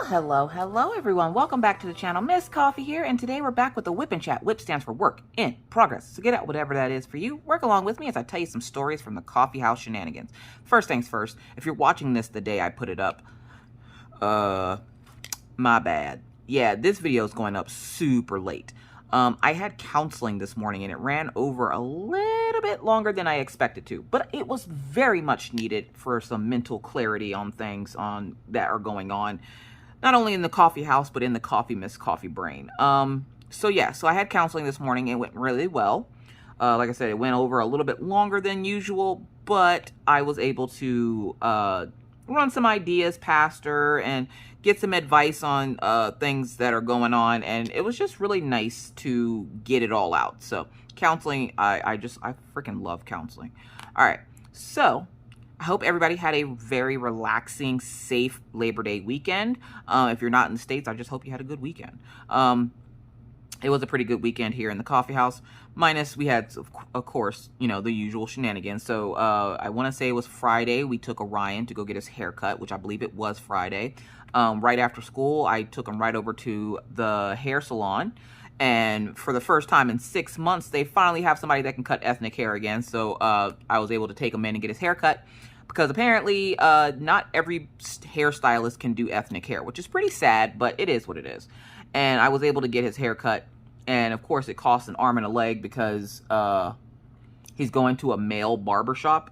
Hello everyone. Welcome back to the channel. Miss Coffee here, and today we're back with the Whip and Chat. Whip stands for work in progress. So get out whatever that is for you. Work along with me as I tell you some stories from the coffee house shenanigans. First things first, if you're watching this the day I put it up, my bad. Yeah, this video is going up super late. I had counseling this morning and it ran over a little bit longer than I expected to, but it was very much needed for some mental clarity on things that are going on, not only in the coffee house, but in the Miss Coffee brain. So I had counseling this morning. It went really well. Like I said, it went over a little bit longer than usual, but I was able to run some ideas past her and get some advice on things that are going on, and it was just really nice to get it all out. So counseling, I freaking love counseling. All right, so I hope everybody had a very relaxing, safe Labor Day weekend. If you're not in the States, I just hope you had a good weekend. It was a pretty good weekend here in the coffee house, minus we had, of course, you know, the usual shenanigans. So I want to say it was Friday. We took Orion to go get his hair cut, which I believe it was Friday. Right after school, I took him right over to the hair salon. And for the first time in 6 months, they finally have somebody that can cut ethnic hair again. So I was able to take him in and get his hair cut, because apparently not every hairstylist can do ethnic hair, which is pretty sad, but it is what it is. And I was able to get his hair cut. And of course, it costs an arm and a leg because he's going to a male barbershop.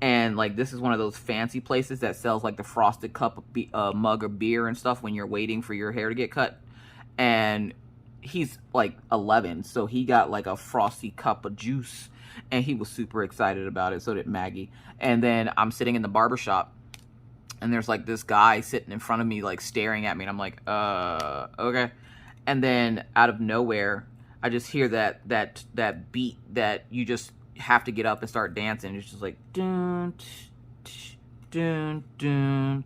And like, this is one of those fancy places that sells like the frosted cup of mug of beer and stuff when you're waiting for your hair to get cut. And he's like 11, so he got like a frosty cup of juice, and he was super excited about it. So did Maggie. And then I'm sitting in the barbershop, and there's like this guy sitting in front of me, like staring at me, and I'm like, okay. And then out of nowhere, I just hear that beat that you just have to get up and start dancing. It's just like dun, dun, dun.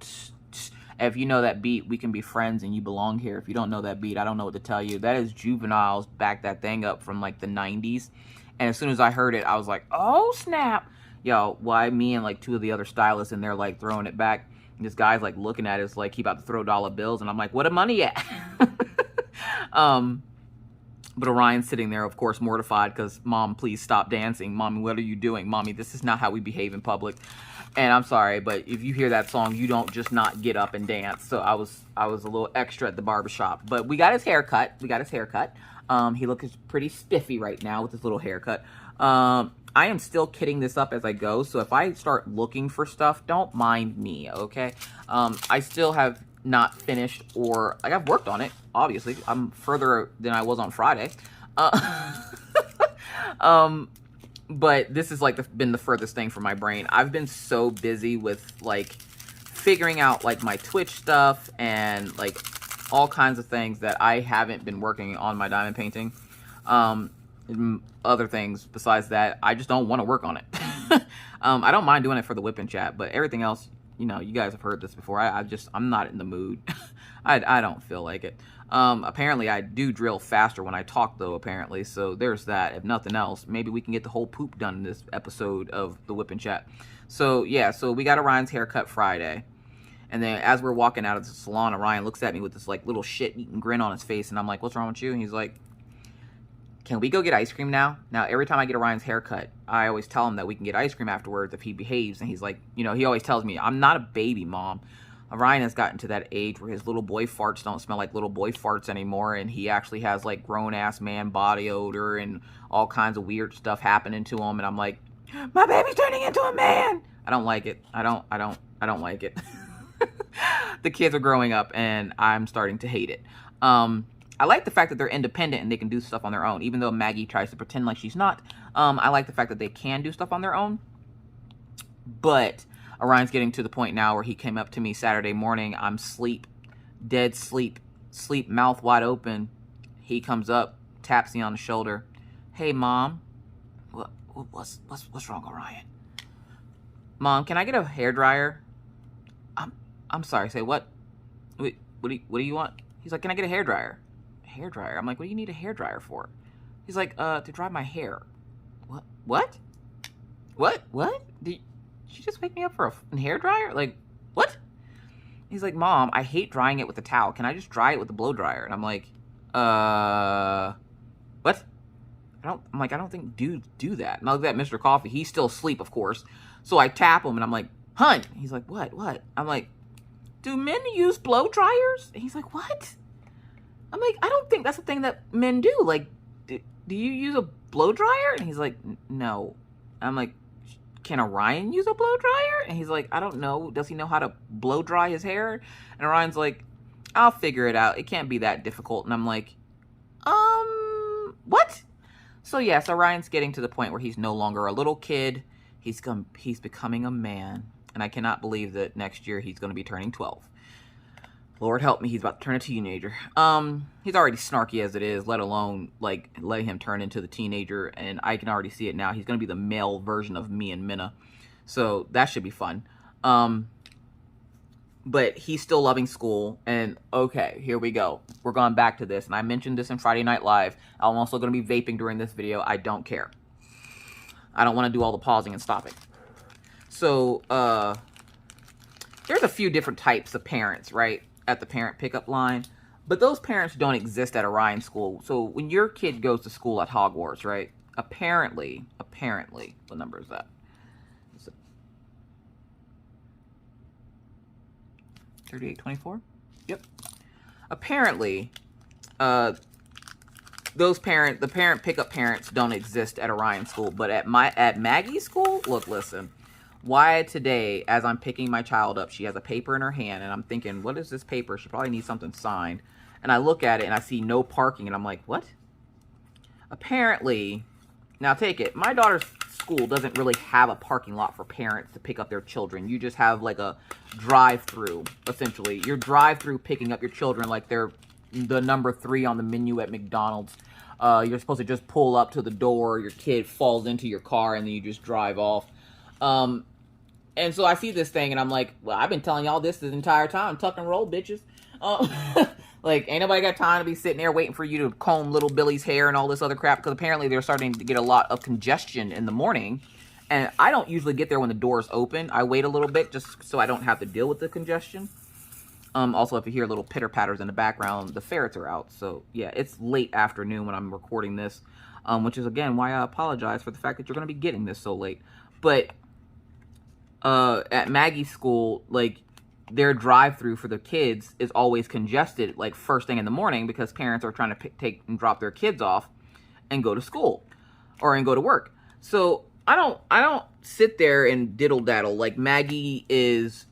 If you know that beat, we can be friends and you belong here. If you don't know that beat, I don't know what to tell you. That is Juvenile's Back That Thing Up from like the 90s. And as soon as I heard it, I was like, oh snap. Yo, why me and like two of the other stylists, and they're like throwing it back. And this guy's like looking at it, it's like he about to throw dollar bills, and I'm like, where the money at? But Orion's sitting there, of course, mortified because, Mom, please stop dancing. Mommy, what are you doing? Mommy, this is not how we behave in public. And I'm sorry, but if you hear that song, you don't just not get up and dance. So I was a little extra at the barbershop. But we got his haircut. He looks pretty spiffy right now with his little haircut. I am still kitting this up as I go. So if I start looking for stuff, don't mind me, okay? I still have not finished, or like, I've worked on it. Obviously, I'm further than I was on Friday. But this is like been the furthest thing from my brain. I've been so busy with like figuring out like my Twitch stuff and like all kinds of things that I haven't been working on my diamond painting. Other things besides that, I just don't want to work on it. I don't mind doing it for the Whip and Chat, but everything else, you know, you guys have heard this before. I'm not in the mood. I don't feel like it. Apparently I do drill faster when I talk though, apparently. So there's that. If nothing else, maybe we can get the whole poop done in this episode of the Whip and Chat. So yeah, so we got Orion's haircut Friday. And then as we're walking out of the salon, Orion looks at me with this like little shit-eating grin on his face. And I'm like, what's wrong with you? And he's like, can we go get ice cream now? Now, every time I get Orion's haircut, I always tell him that we can get ice cream afterwards if he behaves. And he's like, you know, he always tells me, I'm not a baby, Mom. Orion has gotten to that age where his little boy farts don't smell like little boy farts anymore. And he actually has like grown-ass man body odor and all kinds of weird stuff happening to him. And I'm like, my baby's turning into a man. I don't like it. I don't like it. The kids are growing up and I'm starting to hate it. I like the fact that they're independent and they can do stuff on their own, even though Maggie tries to pretend like she's not. I like the fact that they can do stuff on their own. But Orion's getting to the point now where he came up to me Saturday morning. I'm dead sleep, mouth wide open. He comes up, taps me on the shoulder. Hey, Mom. What's wrong, Orion? Mom, can I get a hairdryer? I'm sorry, say what? Wait, what do you want? He's like, can I get a hairdryer? Hairdryer? I'm like, what do you need a hairdryer for? He's like, to dry my hair. What? Did she just wake me up for a hairdryer? Like, what? He's like, Mom, I hate drying it with a towel. Can I just dry it with the blow dryer? And I'm like, what? I don't think dudes do that. And I look at Mr. Coffee. He's still asleep, of course. So I tap him and I'm like, Hun. He's like, what? I'm like, do men use blow dryers? And he's like, what? I'm like, I don't think that's a thing that men do. Like, do you use a blow dryer? And he's like, no. I'm like, can Orion use a blow dryer? And he's like, I don't know. Does he know how to blow dry his hair? And Orion's like, I'll figure it out. It can't be that difficult. And I'm like, what? So yes, Orion's getting to the point where he's no longer a little kid. He's becoming a man. And I cannot believe that next year he's going to be turning 12. Lord help me, he's about to turn a teenager. He's already snarky as it is, let alone, like, let him turn into the teenager. And I can already see it now. He's going to be the male version of me and Minna. So that should be fun. But he's still loving school. And, okay, here we go. We're going back to this. And I mentioned this in Friday Night Live. I'm also going to be vaping during this video. I don't care. I don't want to do all the pausing and stopping. So, there's a few different types of parents, right, at the parent pickup line. But those parents don't exist at Orion School. So when your kid goes to school at Hogwarts, right, apparently, what number is that? 3824? Yep. Apparently, the parent pickup parents don't exist at Orion School. But at Maggie's school, look, listen. Why today, as I'm picking my child up, she has a paper in her hand, and I'm thinking, what is this paper? She probably needs something signed. And I look at it, and I see no parking, and I'm like, what? Apparently, now take it, my daughter's school doesn't really have a parking lot for parents to pick up their children. You just have, like, a drive-through, essentially. You're drive-through picking up your children like they're the number 3 on the menu at McDonald's. You're supposed to just pull up to the door, your kid falls into your car, and then you just drive off. And so I see this thing, and I'm like, well, I've been telling y'all this entire time. Tuck and roll, bitches. Like, ain't nobody got time to be sitting there waiting for you to comb little Billy's hair and all this other crap, because apparently they're starting to get a lot of congestion in the morning. And I don't usually get there when the doors open. I wait a little bit just so I don't have to deal with the congestion. Also, if you hear little pitter-patters in the background, the ferrets are out. So, yeah, it's late afternoon when I'm recording this, which is, again, why I apologize for the fact that you're going to be getting this so late. But at Maggie's school, like, their drive-through for the kids is always congested, like, first thing in the morning, because parents are trying to take and drop their kids off and go to school and go to work. So I don't sit there and diddle-daddle. Like, Maggie is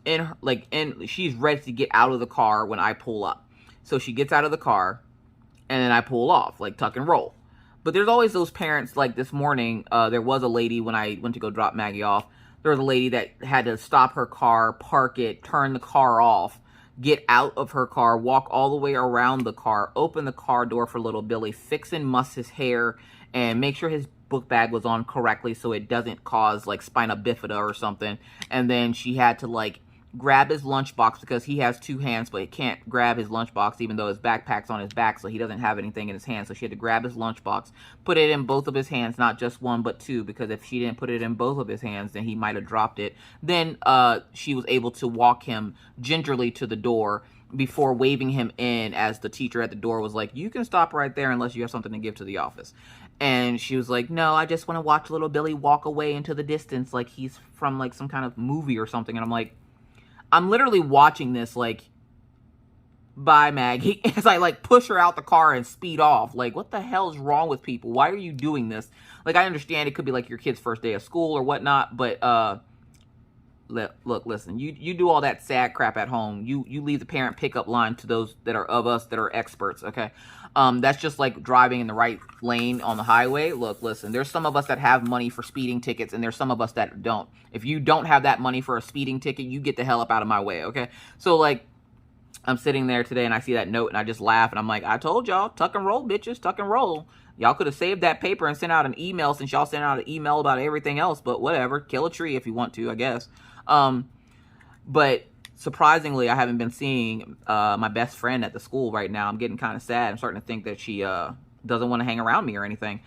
she's ready to get out of the car when I pull up. So she gets out of the car, and then I pull off, like, tuck and roll. But there's always those parents, like this morning, there was a lady when I went to go drop Maggie off. There was a lady that had to stop her car, park it, turn the car off, get out of her car, walk all the way around the car, open the car door for little Billy, fix and muss his hair, and make sure his book bag was on correctly so it doesn't cause, like, spina bifida or something. And then she had to, like, grab his lunchbox because he has 2 hands, but he can't grab his lunchbox even though his backpack's on his back, so he doesn't have anything in his hands. So she had to grab his lunchbox, put it in both of his hands, not just one but 2, because if she didn't put it in both of his hands, then he might have dropped it. Then she was able to walk him gingerly to the door before waving him in, as the teacher at the door was like, you can stop right there unless you have something to give to the office. And she was like, no, I just want to watch little Billy walk away into the distance like he's from, like, some kind of movie or something. And I'm like, I'm literally watching this, like, bye, Maggie, as I, like, push her out the car and speed off. Like, what the hell is wrong with people? Why are you doing this? Like, I understand it could be, like, your kid's first day of school or whatnot, but, look, listen, you do all that sad crap at home. You leave the parent pickup line to those that are of us that are experts, okay? That's just like driving in the right lane on the highway. Look, listen, there's some of us that have money for speeding tickets, and there's some of us that don't. If you don't have that money for a speeding ticket, you get the hell up out of my way, okay? So, like, I'm sitting there today, and I see that note, and I just laugh, and I'm like, I told y'all, tuck and roll, bitches, tuck and roll. Y'all could have saved that paper and sent out an email, since y'all sent out an email about everything else, but whatever. Kill a tree if you want to, I guess. But surprisingly, I haven't been seeing my best friend at the school right now. I'm getting kind of sad. I'm starting to think that she doesn't want to hang around me or anything.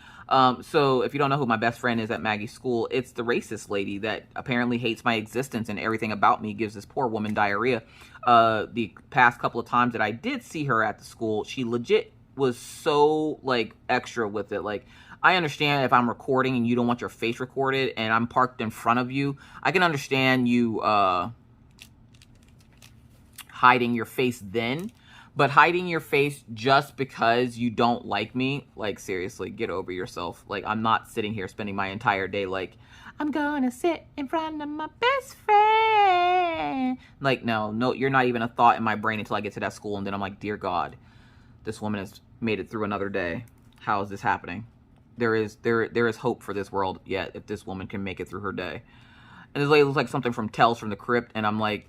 So if you don't know who my best friend is at Maggie's school, it's the racist lady that apparently hates my existence and everything about me, gives this poor woman diarrhea. The past couple of times that I did see her at the school, she legit was so, like, extra with it. Like, I understand if I'm recording and you don't want your face recorded and I'm parked in front of you, I can understand you hiding your face then. But hiding your face just because you don't like me, like, seriously, get over yourself. Like, I'm not sitting here spending my entire day like, I'm gonna sit in front of my best friend. Like, no, you're not even a thought in my brain until I get to that school, and then I'm like, dear God, this woman has made it through another day. How is this happening? There is hope for this world yet if this woman can make it through her day. And this lady looks like something from Tales from the Crypt, and I'm like,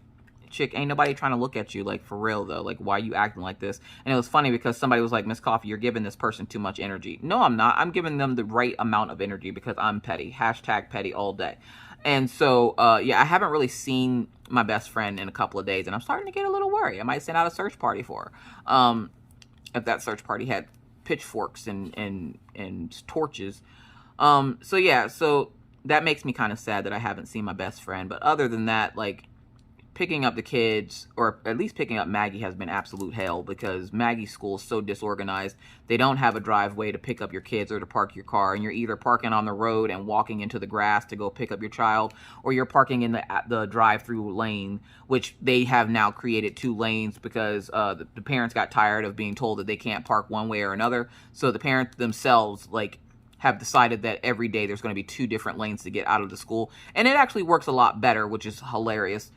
chick, ain't nobody trying to look at you, like, for real though. Like, why are you acting like this? And it was funny because somebody was like, Miss Coffee, you're giving this person too much energy. No, I'm not. I'm giving them the right amount of energy because I'm petty. Hashtag petty all day. And so, yeah, I haven't really seen my best friend in a couple of days, and I'm starting to get a little worried. I might send out a search party for her. If that search party had pitchforks and torches. So yeah, so that makes me kind of sad that I haven't seen my best friend. But other than that, like, picking up the kids, or at least picking up Maggie, has been absolute hell because Maggie's school is so disorganized. They don't have a driveway to pick up your kids or to park your car, and you're either parking on the road and walking into the grass to go pick up your child, or you're parking in the drive-through lane, which they have now created 2 lanes because the parents got tired of being told that they can't park one way or another. So the parents themselves, like, have decided that every day there's going to be 2 different lanes to get out of the school, and it actually works a lot better, which is hilarious.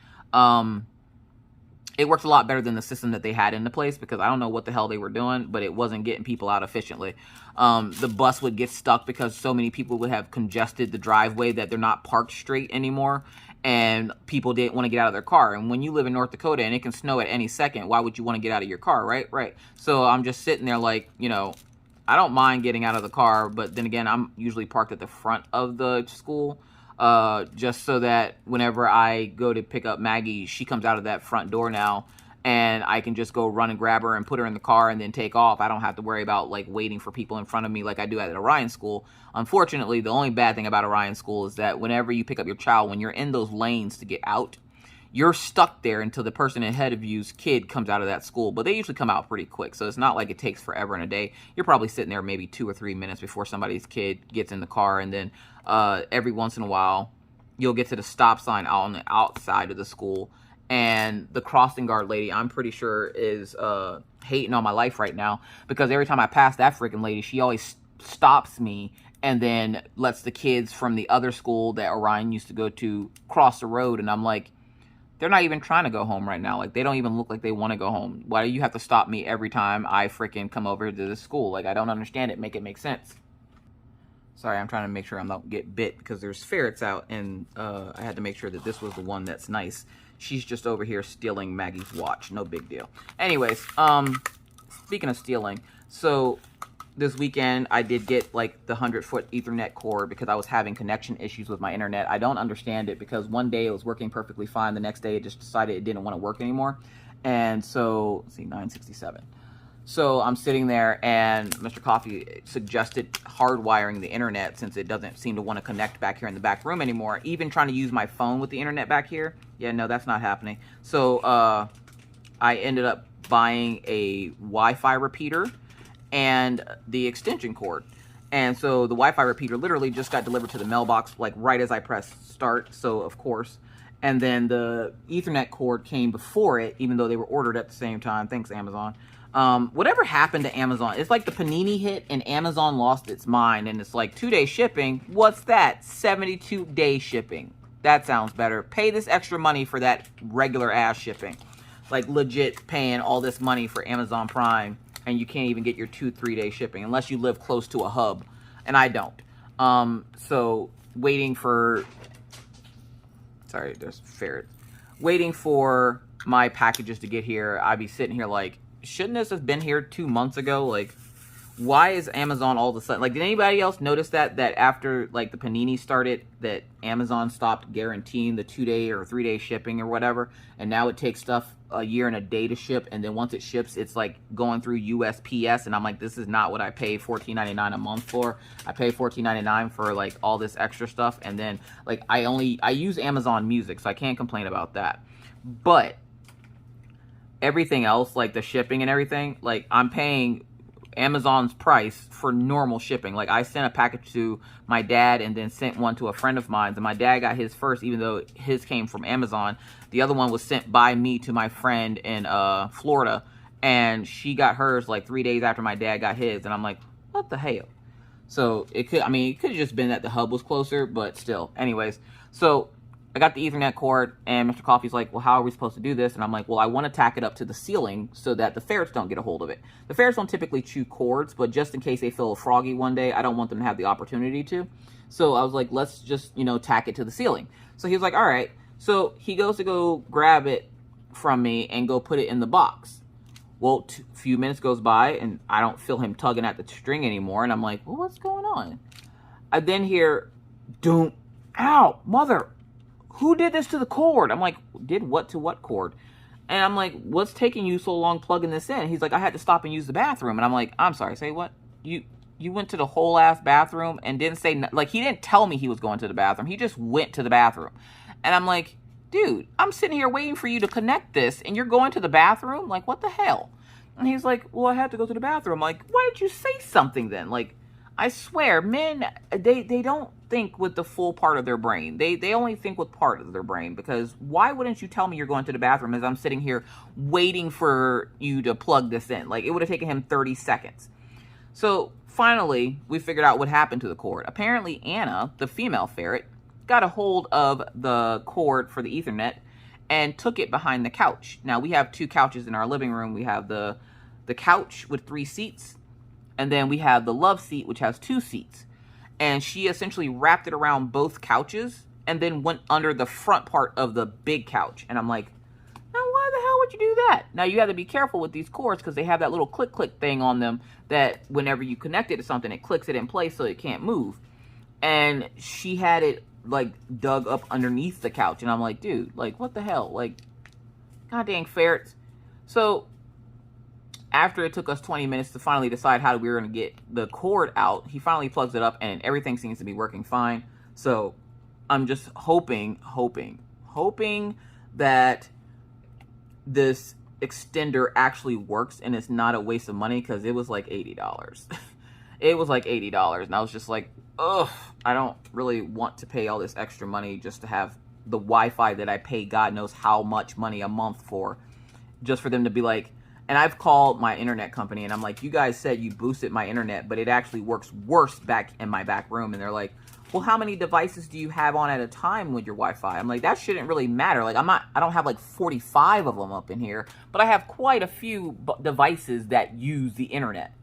It works a lot better than the system that they had in the place because I don't know what the hell they were doing, but it wasn't getting people out efficiently. The bus would get stuck because so many people would have congested the driveway that they're not parked straight anymore, and people didn't want to get out of their car. And when you live in North Dakota and it can snow at any second, why would you want to get out of your car, right? Right. So I'm just sitting there like, you know, I don't mind getting out of the car, but then again, I'm usually parked at the front of the school. Just so that whenever I go to pick up Maggie, she comes out of that front door now, and I can just go run and grab her and put her in the car and then take off. I don't have to worry about, like, waiting for people in front of me like I do at Orion School. Unfortunately, the only bad thing about Orion School is that whenever you pick up your child, when you're in those lanes to get out, you're stuck there until the person ahead of you's kid comes out of that school. But they usually come out pretty quick, so it's not like it takes forever in a day. You're probably sitting there maybe 2 or 3 minutes before somebody's kid gets in the car, and then every once in a while, you'll get to the stop sign out on the outside of the school, and the crossing guard lady, I'm pretty sure, is hating on my life right now because every time I pass that freaking lady, she always stops me and then lets the kids from the other school that Orion used to go to cross the road, and I'm like, they're not even trying to go home right now. Like, they don't even look like they want to go home. Why do you have to stop me every time I freaking come over to this school? Like, I don't understand it. Make it make sense. Sorry, I'm trying to make sure I don't get bit because there's ferrets out, and I had to make sure that this was the one that's nice. She's just over here stealing Maggie's watch. No big deal. Anyways, speaking of stealing, so this weekend I did get, like, the 100-foot Ethernet cord because I was having connection issues with my internet. I don't understand it because one day it was working perfectly fine. The next day it just decided it didn't want to work anymore. And so, let's see, 967. So I'm sitting there, and Mr. Coffee suggested hardwiring the internet since it doesn't seem to want to connect back here in the back room anymore. Even trying to use my phone with the internet back here, yeah, no, that's not happening. So I ended up buying a Wi-Fi repeater and the extension cord. And so the Wi-Fi repeater literally just got delivered to the mailbox, like, right as I pressed start, so of course. And then the Ethernet cord came before it, even though they were ordered at the same time. Thanks, Amazon. Whatever happened to Amazon? It's like the Panini hit and Amazon lost its mind, and it's like 2-day shipping. What's that? 72-day shipping. That sounds better. Pay this extra money for that regular ass shipping. Like, legit paying all this money for Amazon Prime, and you can't even get your 2-3-day shipping unless you live close to a hub, and I don't. So waiting for, sorry, there's ferrets. Waiting for my packages to get here, I'd be sitting here like, shouldn't this have been here 2 months ago? Like, why is Amazon all of a sudden, like, did anybody else notice that after, like, the Panini started, that Amazon stopped guaranteeing the 2-day or 3-day shipping or whatever, and now it takes stuff a year and a day to ship, and then once it ships, it's, like, going through USPS, and I'm like, this is not what I pay $14.99 a month for. I pay $14.99 for, like, all this extra stuff, and then, like, I use Amazon Music, so I can't complain about that. But everything else, like the shipping and everything, like, I'm paying Amazon's price for normal shipping. Like, I sent a package to my dad and then sent one to a friend of mine, and my dad got his first, even though his came from Amazon. The other one was sent by me to my friend in Florida, and she got hers like 3 days after my dad got his, and I'm like, what the hell? So it could, I mean, it could have just been that the hub was closer, but still. Anyways, so I got the Ethernet cord, and Mr. Coffee's like, well, how are we supposed to do this? And I'm like, well, I want to tack it up to the ceiling so that the ferrets don't get a hold of it. The ferrets don't typically chew cords, but just in case they feel froggy one day, I don't want them to have the opportunity to. So I was like, let's just, you know, tack it to the ceiling. So he was like, all right. So he goes to go grab it from me and go put it in the box. Well, a few minutes goes by, and I don't feel him tugging at the string anymore. And I'm like, well, what's going on? I then hear, don't, ow, mother. Who did this to the cord? I'm like, did what to what cord? And I'm like, what's taking you so long plugging this in? He's like, I had to stop and use the bathroom. And I'm like, I'm sorry, say what? You went to the whole ass bathroom and didn't say, like, he didn't tell me he was going to the bathroom. He just went to the bathroom. And I'm like, dude, I'm sitting here waiting for you to connect this, and you're going to the bathroom? Like, what the hell? And he's like, well, I had to go to the bathroom. I'm like, why didn't you say something then? Like, I swear, men, they don't think with the full part of their brain. They only think with part of their brain, because why wouldn't you tell me you're going to the bathroom as I'm sitting here waiting for you to plug this in? Like, it would have taken him 30 seconds. So finally, we figured out what happened to the cord. Apparently, Anna, the female ferret, got a hold of the cord for the Ethernet and took it behind the couch. Now, we have 2 couches in our living room. We have the couch with 3 seats, and then we have the love seat, which has 2 seats. And she essentially wrapped it around both couches and then went under the front part of the big couch. And I'm like, now why the hell would you do that? Now, you have to be careful with these cords, because they have that little click thing on them that whenever you connect it to something, it clicks it in place so it can't move. And she had it, like, dug up underneath the couch. And I'm like, dude, like, what the hell? Like, god dang ferrets. So after it took us 20 minutes to finally decide how we were going to get the cord out, he finally plugs it up, and everything seems to be working fine. So I'm just hoping that this extender actually works and it's not a waste of money, because it was like $80. It was like $80, and I was just like, ugh, I don't really want to pay all this extra money just to have the Wi-Fi that I pay God knows how much money a month for, just for them to be like. And I've called my internet company, and I'm like, you guys said you boosted my internet, but it actually works worse back in my back room. And they're like, well, how many devices do you have on at a time with your Wi-Fi? I'm like, that shouldn't really matter. Like, I don't have like 45 of them up in here, but I have quite a few devices that use the internet.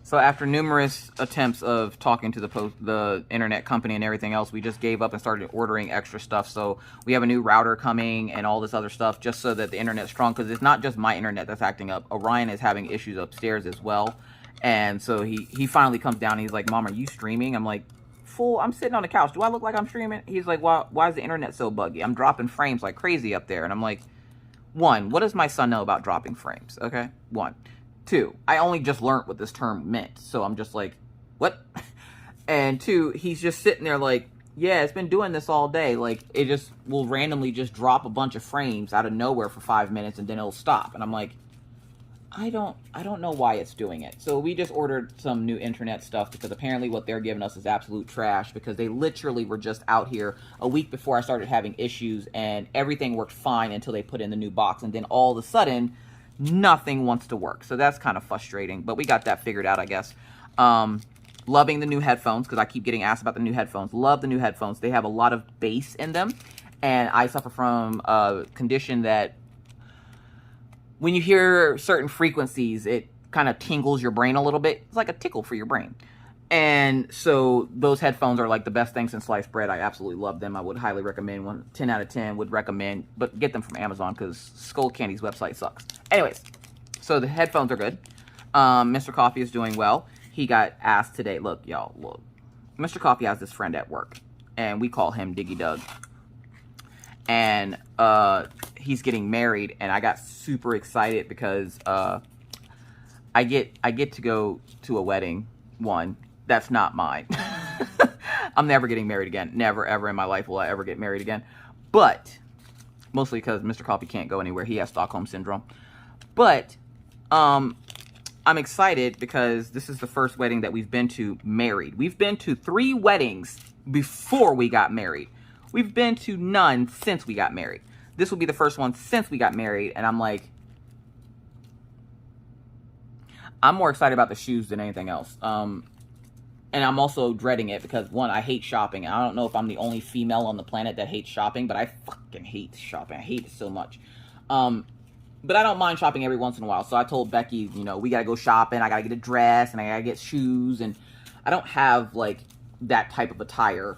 So after numerous attempts of talking to the internet company and everything else, we just gave up and started ordering extra stuff. So we have a new router coming and all this other stuff, just so that the internet's strong, because it's not just my internet that's acting up. Orion is having issues upstairs as well. And so he finally comes down and he's like, Mom, are you streaming? I'm like, fool, I'm sitting on the couch. Do I look like I'm streaming? He's like, why is the internet so buggy? I'm dropping frames like crazy up there. And I'm like, 1, what does my son know about dropping frames? Okay, 1. 2, I only just learned what this term meant, so I'm just like, what? And 2, he's just sitting there like, yeah, it's been doing this all day. Like, it just will randomly just drop a bunch of frames out of nowhere for 5 minutes, and then it'll stop. And I'm like, I don't know why it's doing it. So we just ordered some new internet stuff, because apparently what they're giving us is absolute trash, because they literally were just out here a week before I started having issues, and everything worked fine until they put in the new box, and then all of a sudden nothing wants to work. So that's kind of frustrating, but we got that figured out, I guess. Loving the new headphones, because I keep getting asked about the new headphones. Love the new headphones. They have a lot of bass in them, and I suffer from a condition that when you hear certain frequencies, it kind of tingles your brain a little bit. It's like a tickle for your brain. And so those headphones are like the best thing since sliced bread. I absolutely love them. I would highly recommend one. 10 out of 10 would recommend, but get them from Amazon, because Skull Candy's website sucks. Anyways, so the headphones are good. Mr. Coffee is doing well. He got asked today. Look, y'all, look. Mr. Coffee has this friend at work, and we call him Diggy Doug. And he's getting married, and I got super excited because I get to go to a wedding. One that's not mine. I'm never getting married again. Never ever in my life will I ever get married again. But mostly because Mr. Coffee can't go anywhere. He has Stockholm Syndrome. But I'm excited because this is the first wedding that we've been to married. We've been to 3 weddings before we got married. We've been to none since we got married. This will be the first one since we got married. And I'm like, I'm more excited about the shoes than anything else. And I'm also dreading it because, one, I hate shopping. I don't know if I'm the only female on the planet that hates shopping, but I fucking hate shopping. I hate it so much. But I don't mind shopping every once in a while. So I told Becky, you know, we got to go shopping. I got to get a dress and I got to get shoes. And I don't have, like, that type of attire.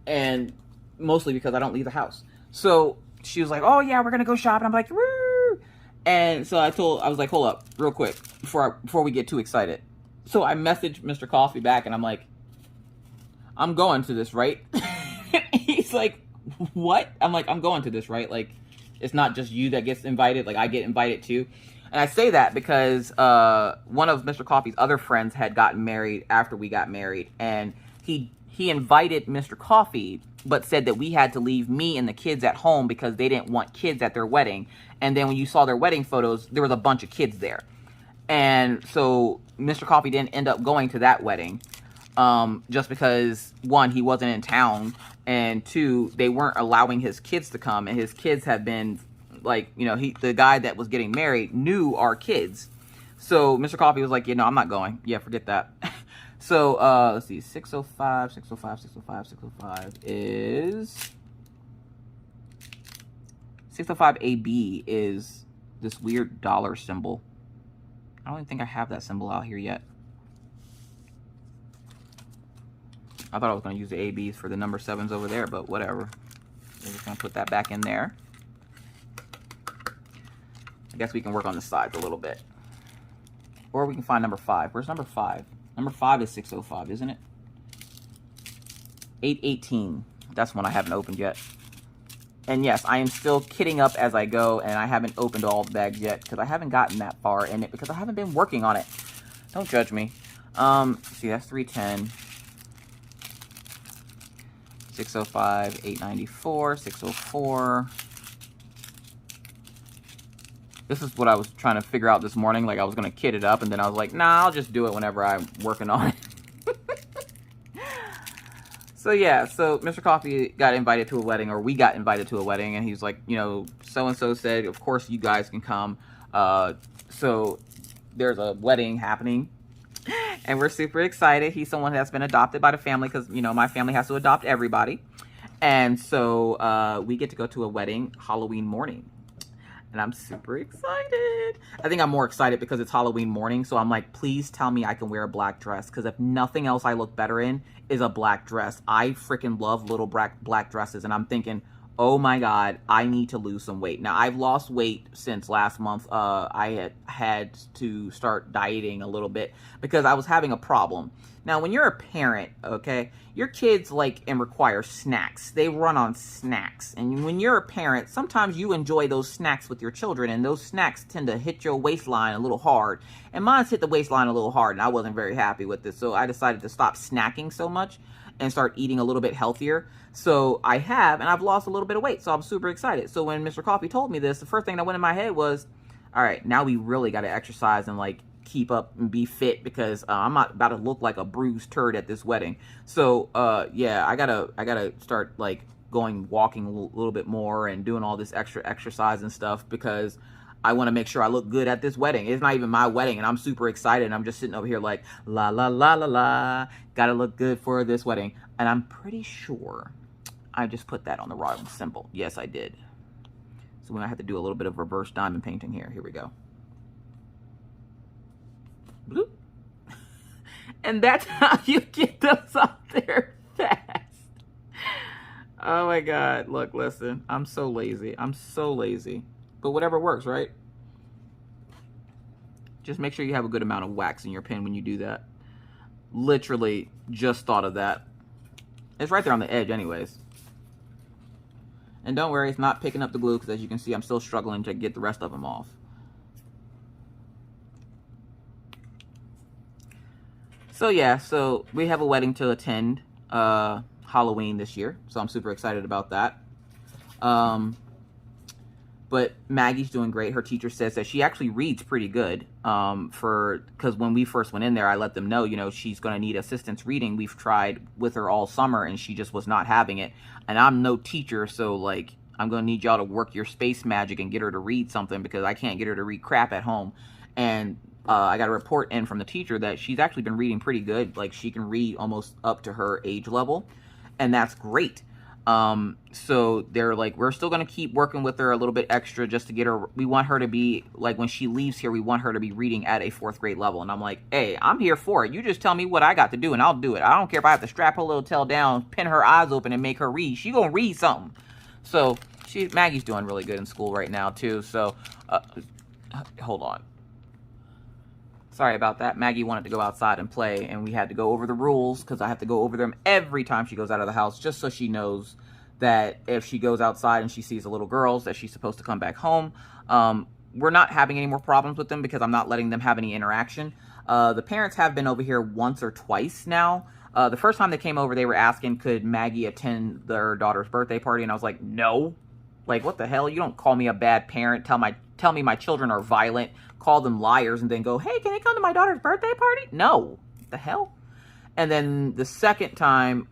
And mostly because I don't leave the house. So she was like, oh, yeah, we're going to go shopping. I'm like, woo! And so I was like, hold up real quick before we get too excited. So I messaged Mr. Coffee back and I'm like, I'm going to this, right? He's like, what? I'm like, I'm going to this, right? Like, it's not just you that gets invited. Like, I get invited too. And I say that because one of Mr. Coffee's other friends had gotten married after we got married. And he invited Mr. Coffee, but said that we had to leave me and the kids at home because they didn't want kids at their wedding. And then when you saw their wedding photos, there was a bunch of kids there. And so Mr. Coffee didn't end up going to that wedding just because, one, he wasn't in town, and two, they weren't allowing his kids to come. And his kids have been, like, you know, the guy that was getting married knew our kids. So Mr. Coffee was like, you know, I'm not going. Yeah, forget that. So let's see, 605 is 605 AB is this weird dollar symbol. I don't even think I have that symbol out here yet. I thought I was going to use the ABs for the number 7s over there, but whatever. We're just going to put that back in there. I guess we can work on the sides a little bit. Or we can find number 5. Where's number 5? Number 5 is 605, isn't it? 818. That's one I haven't opened yet. And yes, I am still kitting up as I go, and I haven't opened all the bags yet because I haven't gotten that far in it because I haven't been working on it. Don't judge me. See, that's 310. 605, 894, 604. This is what I was trying to figure out this morning. Like, I was going to kit it up, and then I was like, nah, I'll just do it whenever I'm working on it. So, yeah, so Mr. Coffee got invited to a wedding, or we got invited to a wedding, and he's like, you know, so-and-so said, of course you guys can come. So there's a wedding happening, and we're super excited. He's someone that's been adopted by the family because, you know, my family has to adopt everybody. And so we get to go to a wedding Halloween morning. And I'm super excited. I think I'm more excited because it's Halloween morning. So I'm like, please tell me I can wear a black dress. Because if nothing else I look better in is a black dress. I freaking love little black dresses. And I'm thinking, oh my God, I need to lose some weight. Now, I've lost weight since last month. I had to start dieting a little bit because I was having a problem. Now, when you're a parent, okay, your kids like and require snacks. They run on snacks. And when you're a parent, sometimes you enjoy those snacks with your children, and those snacks tend to hit your waistline a little hard. And mine's hit the waistline a little hard, and I wasn't very happy with this. So I decided to stop snacking so much and start eating a little bit healthier. So I have, and I've lost a little bit of weight. So I'm super excited. So when Mr. Coffee told me this, the first thing that went in my head was, all right, now we really got to exercise and like keep up and be fit because I'm not about to look like a bruised turd at this wedding. So yeah, I gotta start like walking a little bit more and doing all this extra exercise and stuff because I want to make sure I look good at this wedding. It's not even my wedding, and I'm super excited. And I'm just sitting over here like, la, la, la, la, la. Gotta look good for this wedding. And I'm pretty sure I just put that on the wrong symbol. Yes, I did. So we're going to have to do a little bit of reverse diamond painting here. Here we go. Bloop. And that's how you get those up there fast. Oh my God. Look, listen. I'm so lazy. I'm so lazy. But whatever works, right? Just make sure you have a good amount of wax in your pen when you do that. Literally just thought of that. It's right there on the edge anyways. And don't worry, it's not picking up the glue because as you can see, I'm still struggling to get the rest of them off. So yeah, so we have a wedding to attend, Halloween this year. So I'm super excited about that. But Maggie's doing great. Her teacher says that she actually reads pretty good. Because when we first went in there, I let them know, you know, she's going to need assistance reading. We've tried with her all summer and she just was not having it. And I'm no teacher, so like, I'm going to need y'all to work your space magic and get her to read something because I can't get her to read crap at home. And I got a report in from the teacher that she's actually been reading pretty good. Like, she can read almost up to her age level. And that's great. So they're like, we're still going to keep working with her a little bit extra just to get her. We want her to be like, when she leaves here, we want her to be reading at a 4th grade level. And I'm like, hey, I'm here for it. You just tell me what I got to do and I'll do it. I don't care if I have to strap her little tail down, pin her eyes open and make her read. She going to read something. So Maggie's doing really good in school right now too. So, hold on. Sorry about that. Maggie wanted to go outside and play, and we had to go over the rules because I have to go over them every time she goes out of the house, just so she knows that if she goes outside and she sees the little girls, that she's supposed to come back home. We're not having any more problems with them because I'm not letting them have any interaction. The parents have been over here once or twice now. The first time they came over, they were asking, could Maggie attend their daughter's birthday party? And I was like, no. Like, what the hell? You don't call me a bad parent, tell me my children are violent, call them liars, and then go, hey, can they come to my daughter's birthday party? No. What the hell? And then the second time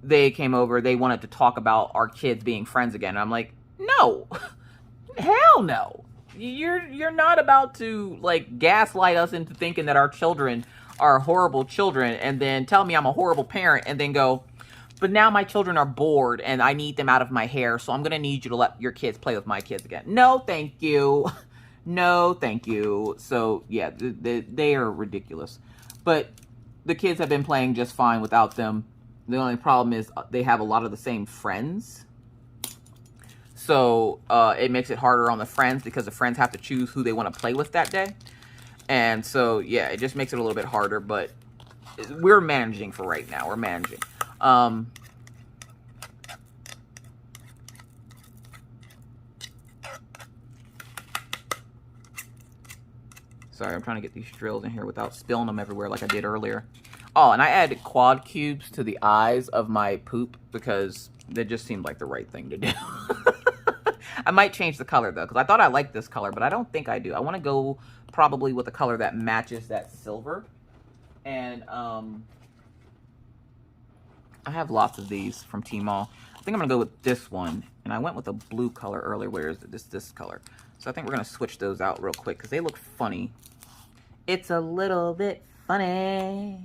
they came over, they wanted to talk about our kids being friends again. And I'm like, no. Hell no. You're not about to, like, gaslight us into thinking that our children are horrible children and then tell me I'm a horrible parent and then go, but now my children are bored and I need them out of my hair, so I'm going to need you to let your kids play with my kids again. No, thank you. No, thank you. So, yeah, they are ridiculous. But the kids have been playing just fine without them. The only problem is they have a lot of the same friends. So, it makes it harder on the friends because the friends have to choose who they want to play with that day. And so, yeah, it just makes it a little bit harder, but we're managing for right now. We're managing. Sorry, I'm trying to get these drills in here without spilling them everywhere like I did earlier. Oh, and I added quad cubes to the eyes of my poop because that just seemed like the right thing to do. I might change the color though, because I thought I liked this color, but I don't think I do. I want to go probably with a color that matches that silver. And, I have lots of these from Tmall. I think I'm going to go with this one. And I went with a blue color earlier. Where is it? This color. So I think we're going to switch those out real quick because they look funny. It's a little bit funny.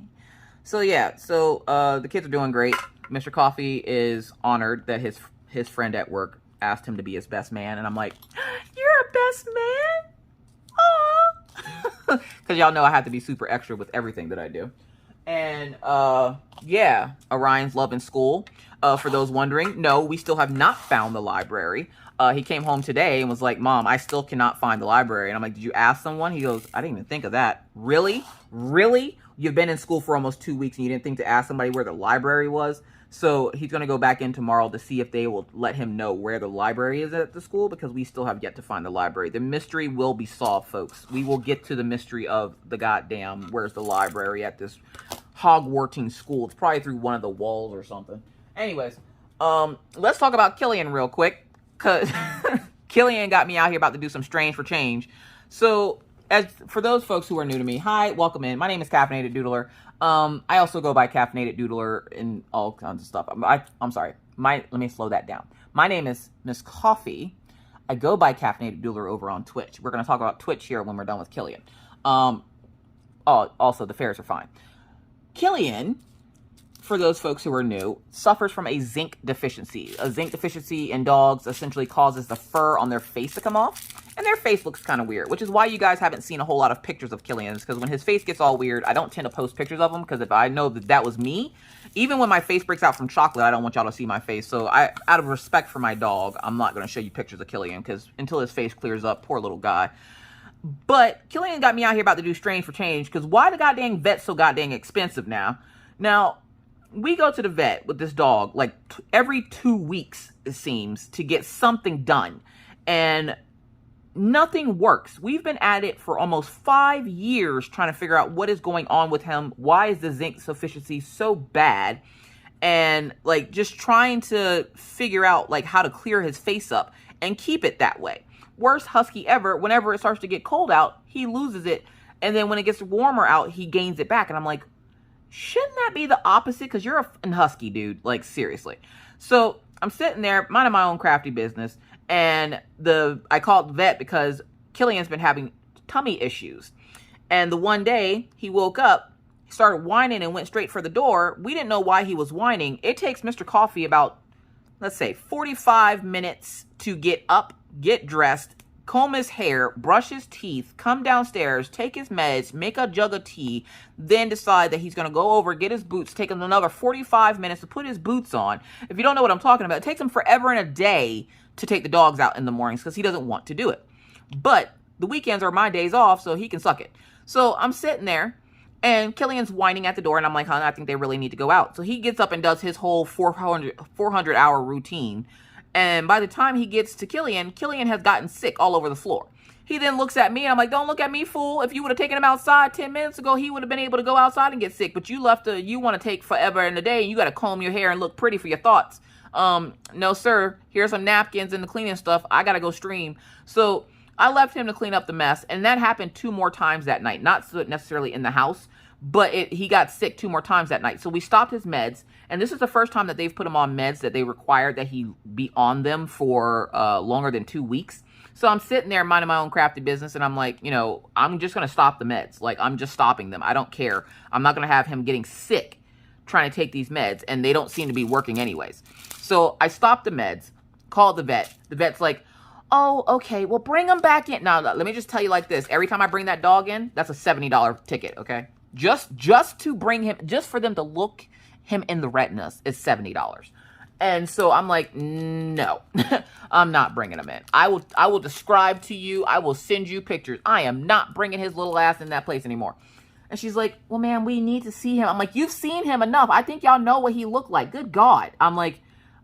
So yeah, so the kids are doing great. Mr. Coffee is honored that his friend at work asked him to be his best man. And I'm like, you're a best man? Aww. Because y'all know I have to be super extra with everything that I do. And, yeah, Orion's loving school. For those wondering, no, we still have not found the library. He came home today and was like, Mom, I still cannot find the library. And I'm like, did you ask someone? He goes, I didn't even think of that. Really? Really? You've been in school for almost 2 weeks and you didn't think to ask somebody where the library was? So he's going to go back in tomorrow to see if they will let him know where the library is at the school, because we still have yet to find the library. The mystery will be solved, folks. We will get to the mystery of the goddamn where's the library at this Hogwarting school. It's probably through one of the walls or something. Anyways, let's talk about Killian real quick, because Killian got me out here about to do some strange for change. So, as for those folks who are new to me, hi, welcome in. My name is Caffeinated Doodler. I also go by Caffeinated Doodler and all kinds of stuff. I'm sorry. Let me slow that down. My name is Miss Coffee. I go by Caffeinated Doodler over on Twitch. We're going to talk about Twitch here when we're done with Killian. Also, the fairs are fine. Killian, for those folks who are new, suffers from a zinc deficiency. A zinc deficiency in dogs essentially causes the fur on their face to come off. And their face looks kind of weird, which is why you guys haven't seen a whole lot of pictures of Killian's, because when his face gets all weird, I don't tend to post pictures of him, because if I know that that was me, Even when my face breaks out from chocolate, I don't want y'all to see my face. So out of respect for my dog, I'm not going to show you pictures of Killian, because until his face clears up, poor little guy. But Killian got me out here about to do Strange for Change, because why the goddamn vet's so goddamn expensive now? Now, we go to the vet with this dog like every 2 weeks, it seems, to get something done. And nothing works. We've been at it for almost 5 years trying to figure out what is going on with him. Why is the zinc sufficiency so bad? And like just trying to figure out like how to clear his face up and keep it that way. Worst husky ever. Whenever it starts to get cold out, he loses it. And then when it gets warmer out, he gains it back. And I'm like, shouldn't that be the opposite? Because you're a husky, dude. Like, seriously. So I'm sitting there, minding my own crafty business. And I called the vet because Killian's been having tummy issues. And the one day he woke up, he started whining and went straight for the door. We didn't know why he was whining. It takes Mr. Coffee about, let's say, 45 minutes to get up, get dressed, comb his hair, brush his teeth, come downstairs, take his meds, make a jug of tea, then decide that he's going to go over, get his boots, take him another 45 minutes to put his boots on. If you don't know what I'm talking about, it takes him forever and a day to take the dogs out in the mornings because he doesn't want to do it. But the weekends are my days off, so he can suck it. So I'm sitting there, and Killian's whining at the door, and I'm like, honey, I think they really need to go out. So he gets up and does his whole 400-hour routine. And by the time he gets to Killian has gotten sick all over the floor. He then looks at me, and I'm like, don't look at me, fool. If you would have taken him outside 10 minutes ago, he would have been able to go outside and get sick. But you want to take forever in the day, and you got to comb your hair and look pretty for your thoughts. No, sir. Here's some napkins and the cleaning stuff. I got to go stream. So I left him to clean up the mess, and that happened 2 more times that night. Not necessarily in the house, but he got sick 2 more times that night. So we stopped his meds, and this is the first time that they've put him on meds that they required that he be on them for longer than 2 weeks. So I'm sitting there minding my own crafty business, and I'm like, I'm just going to stop the meds. Like, I'm just stopping them. I don't care. I'm not going to have him getting sick trying to take these meds, and they don't seem to be working anyways. So I stopped the meds, called the vet. The vet's like, oh, okay, well, bring him back in. Now, let me just tell you like this. Every time I bring that dog in, that's a $70 ticket, okay? Just to bring him, just for them to look him in the retinas is $70. And so I'm like, no, I'm not bringing him in. I will describe to you. I will send you pictures. I am not bringing his little ass in that place anymore. And she's like, well, man, we need to see him. I'm like, you've seen him enough. I think y'all know what he looked like. Good God. I'm like,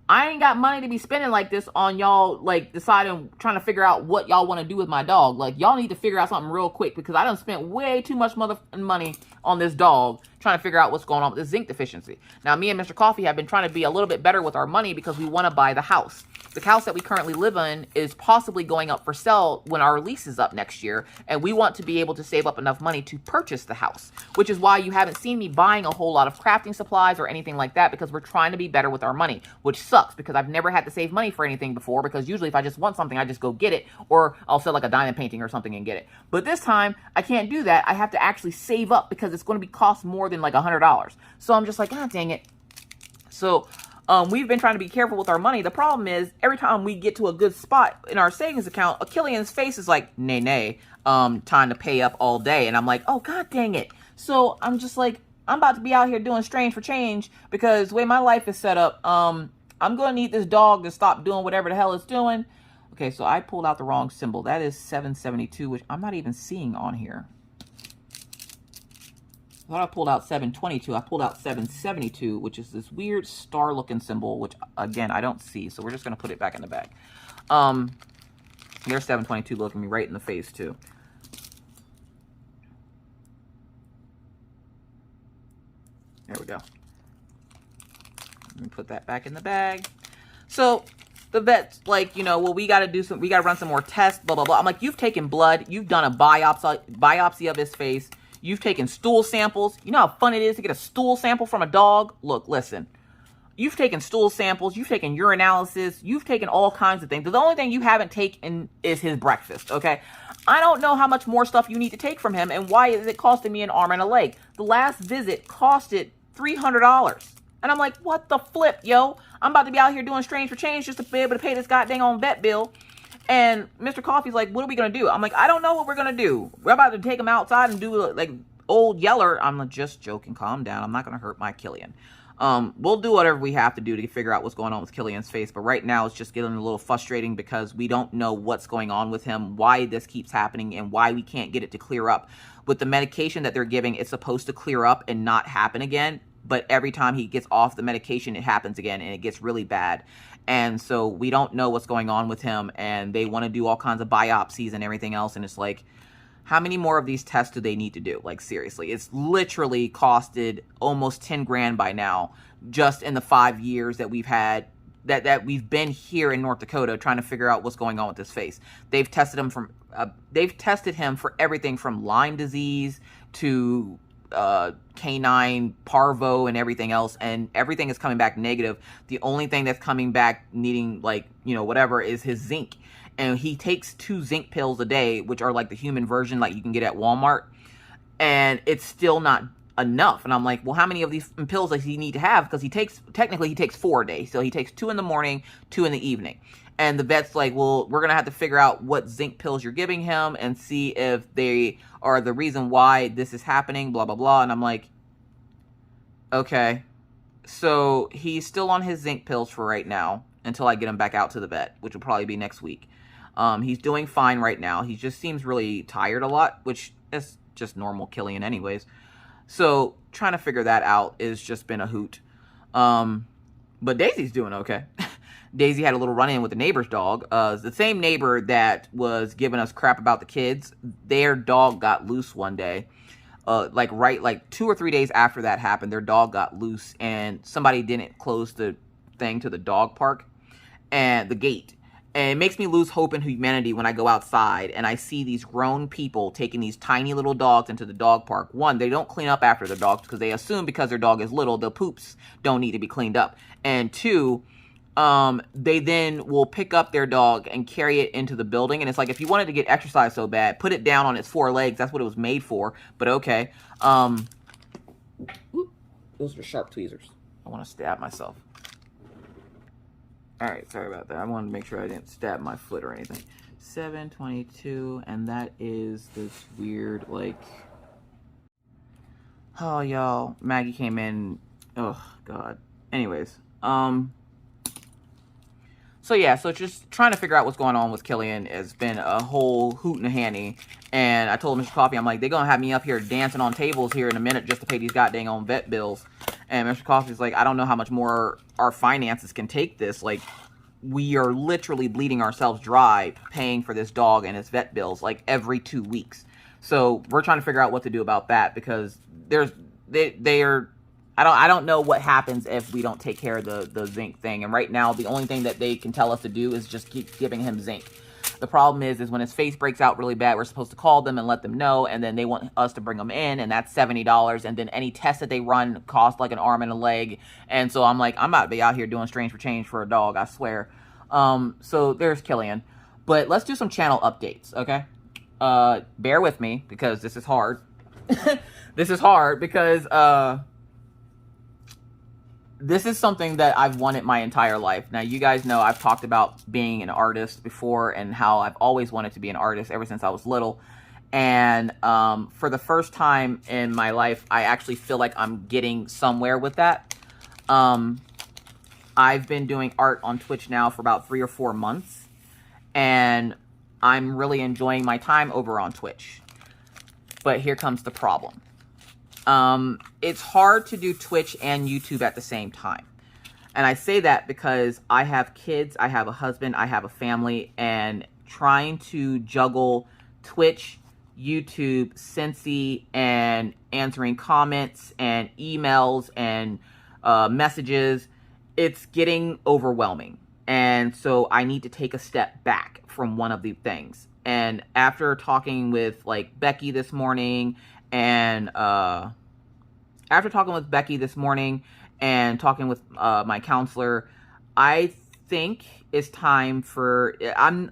I ain't got money to be spending like this on y'all, like, deciding, trying to figure out what y'all want to do with my dog. Like, y'all need to figure out something real quick because I done spent way too much money on this dog trying to figure out what's going on with this zinc deficiency. Now, me and Mr. Coffee have been trying to be a little bit better with our money because we want to buy the house. The house that we currently live in is possibly going up for sale when our lease is up next year, and we want to be able to save up enough money to purchase the house, which is why you haven't seen me buying a whole lot of crafting supplies or anything like that, because we're trying to be better with our money, which sucks because I've never had to save money for anything before, because usually if I just want something, I just go get it, or I'll sell like a diamond painting or something and get it. But this time, I can't do that. I have to actually save up because it's going to cost more than like $100. So I'm just like, God dang it. So we've been trying to be careful with our money. The problem is every time we get to a good spot in our savings account, Killian's face is like, nay, time to pay up all day. And I'm like, oh, God dang it. So I'm just like, I'm about to be out here doing Strange for Change because the way my life is set up, I'm going to need this dog to stop doing whatever the hell it's doing. Okay, so I pulled out the wrong symbol. That is 772, which I'm not even seeing on here. I thought I pulled out 722. I pulled out 772, which is this weird star-looking symbol, which, again, I don't see. So we're just going to put it back in the bag. There's 722 looking me right in the face, too. There we go. Let me put that back in the bag. So the vet's like, well, we got to run some more tests, blah, blah, blah. I'm like, you've taken blood. You've done a biopsy of his face. You've taken stool samples. You know how fun it is to get a stool sample from a dog? Look, listen. You've taken stool samples. You've taken urinalysis. You've taken all kinds of things. The only thing you haven't taken is his breakfast, okay? I don't know how much more stuff you need to take from him, and why is it costing me an arm and a leg? The last visit costed $300. And I'm like, what the flip, yo? I'm about to be out here doing Strange for Change just to be able to pay this goddamn on vet bill. And Mr. Coffee's like, what are we going to do? I'm like, I don't know what we're going to do. We're about to take him outside and do like old Yeller. I'm just joking. Calm down. I'm not going to hurt my Killian. We'll do whatever we have to do to figure out what's going on with Killian's face, but right now it's just getting a little frustrating because we don't know what's going on with him, why this keeps happening, and why we can't get it to clear up. With the medication that they're giving, it's supposed to clear up and not happen again, but every time he gets off the medication, it happens again, and it gets really bad. And so we don't know what's going on with him, and they want to do all kinds of biopsies and everything else, and it's like, how many more of these tests do they need to do? Like, seriously, it's literally costed almost 10 grand by now, just in the 5 years that we've had, that we've been here in North Dakota trying to figure out what's going on with his face. They've tested him for everything from Lyme disease to canine parvo and everything else, and everything is coming back negative. The only thing that's coming back needing, like, you know, whatever, is his zinc. And he takes 2 zinc pills a day, which are like the human version, like you can get at Walmart. And it's still not enough. And I'm like, well, how many of these pills does he need to have? Because technically he takes 4 a day. So he takes 2 in the morning, 2 in the evening. And the vet's like, well, we're going to have to figure out what zinc pills you're giving him and see if they are the reason why this is happening, blah, blah, blah. And I'm like, okay. So he's still on his zinc pills for right now until I get him back out to the vet, which will probably be next week. He's doing fine right now. He just seems really tired a lot, which is just normal Killian anyways. So trying to figure that out has just been a hoot. But Daisy's doing okay. Daisy had a little run-in with the neighbor's dog. The same neighbor that was giving us crap about the kids, their dog got loose one day. Like 2 or 3 days after that happened, their dog got loose, and somebody didn't close the thing to the dog park and the gate. And it makes me lose hope in humanity when I go outside and I see these grown people taking these tiny little dogs into the dog park. One, they don't clean up after their dogs because they assume because their dog is little, the poops don't need to be cleaned up. And 2, they then will pick up their dog and carry it into the building. And it's like, if you wanted to get exercise so bad, put it down on its 4 legs. That's what it was made for. But okay. Those are sharp tweezers. I want to stab myself. All right, sorry about that. I wanted to make sure I didn't stab my foot or anything. 722, and that is this weird, like... Oh, y'all. Maggie came in. Oh, God. Anyways, so yeah, so just trying to figure out what's going on with Killian has been a whole hoot and a handy. And I told Mr. Coffee, I'm like, they're going to have me up here dancing on tables here in a minute just to pay these goddamn on vet bills. And Mr. Coffee's like, I don't know how much more our finances can take this. Like, we are literally bleeding ourselves dry paying for this dog and his vet bills, like, every 2 weeks. So we're trying to figure out what to do about that because I don't know what happens if we don't take care of the zinc thing. And right now, the only thing that they can tell us to do is just keep giving him zinc. The problem is when his face breaks out really bad, we're supposed to call them and let them know, and then they want us to bring them in, and that's $70, and then any test that they run costs like an arm and a leg, and so I'm like, I'm about to be out here doing strange for change for a dog, I swear. So there's Killian. But let's do some channel updates, okay? Bear with me, because this is hard. This is hard, because, this is something that I've wanted my entire life. Now, you guys know I've talked about being an artist before and how I've always wanted to be an artist ever since I was little. And for the first time in my life, I actually feel like I'm getting somewhere with that. I've been doing art on Twitch now for about 3 or 4 months. And I'm really enjoying my time over on Twitch. But here comes the problem. It's hard to do Twitch and YouTube at the same time. And I say that because I have kids, I have a husband, I have a family, and trying to juggle Twitch, YouTube, Cincy, and answering comments and emails and messages, it's getting overwhelming. And so I need to take a step back from one of the things. And after talking with like Becky this morning and talking with my counselor, I think it's time for, I'm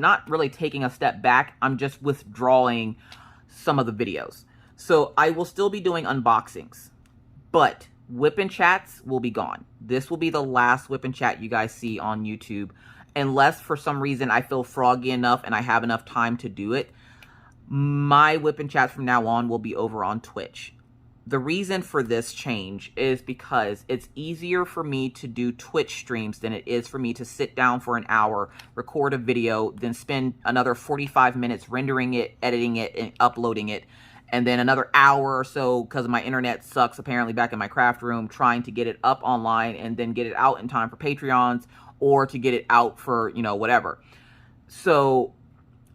not really taking a step back. I'm just withdrawing some of the videos. So I will still be doing unboxings, but whip and chats will be gone. This will be the last whip and chat you guys see on YouTube, unless for some reason I feel froggy enough and I have enough time to do it. My whip and chats from now on will be over on Twitch. The reason for this change is because it's easier for me to do Twitch streams than it is for me to sit down for an hour, record a video, then spend another 45 minutes rendering it, editing it, and uploading it, and then another hour or so, because my internet sucks apparently back in my craft room, trying to get it up online and then get it out in time for Patreons or to get it out for, you know, whatever. So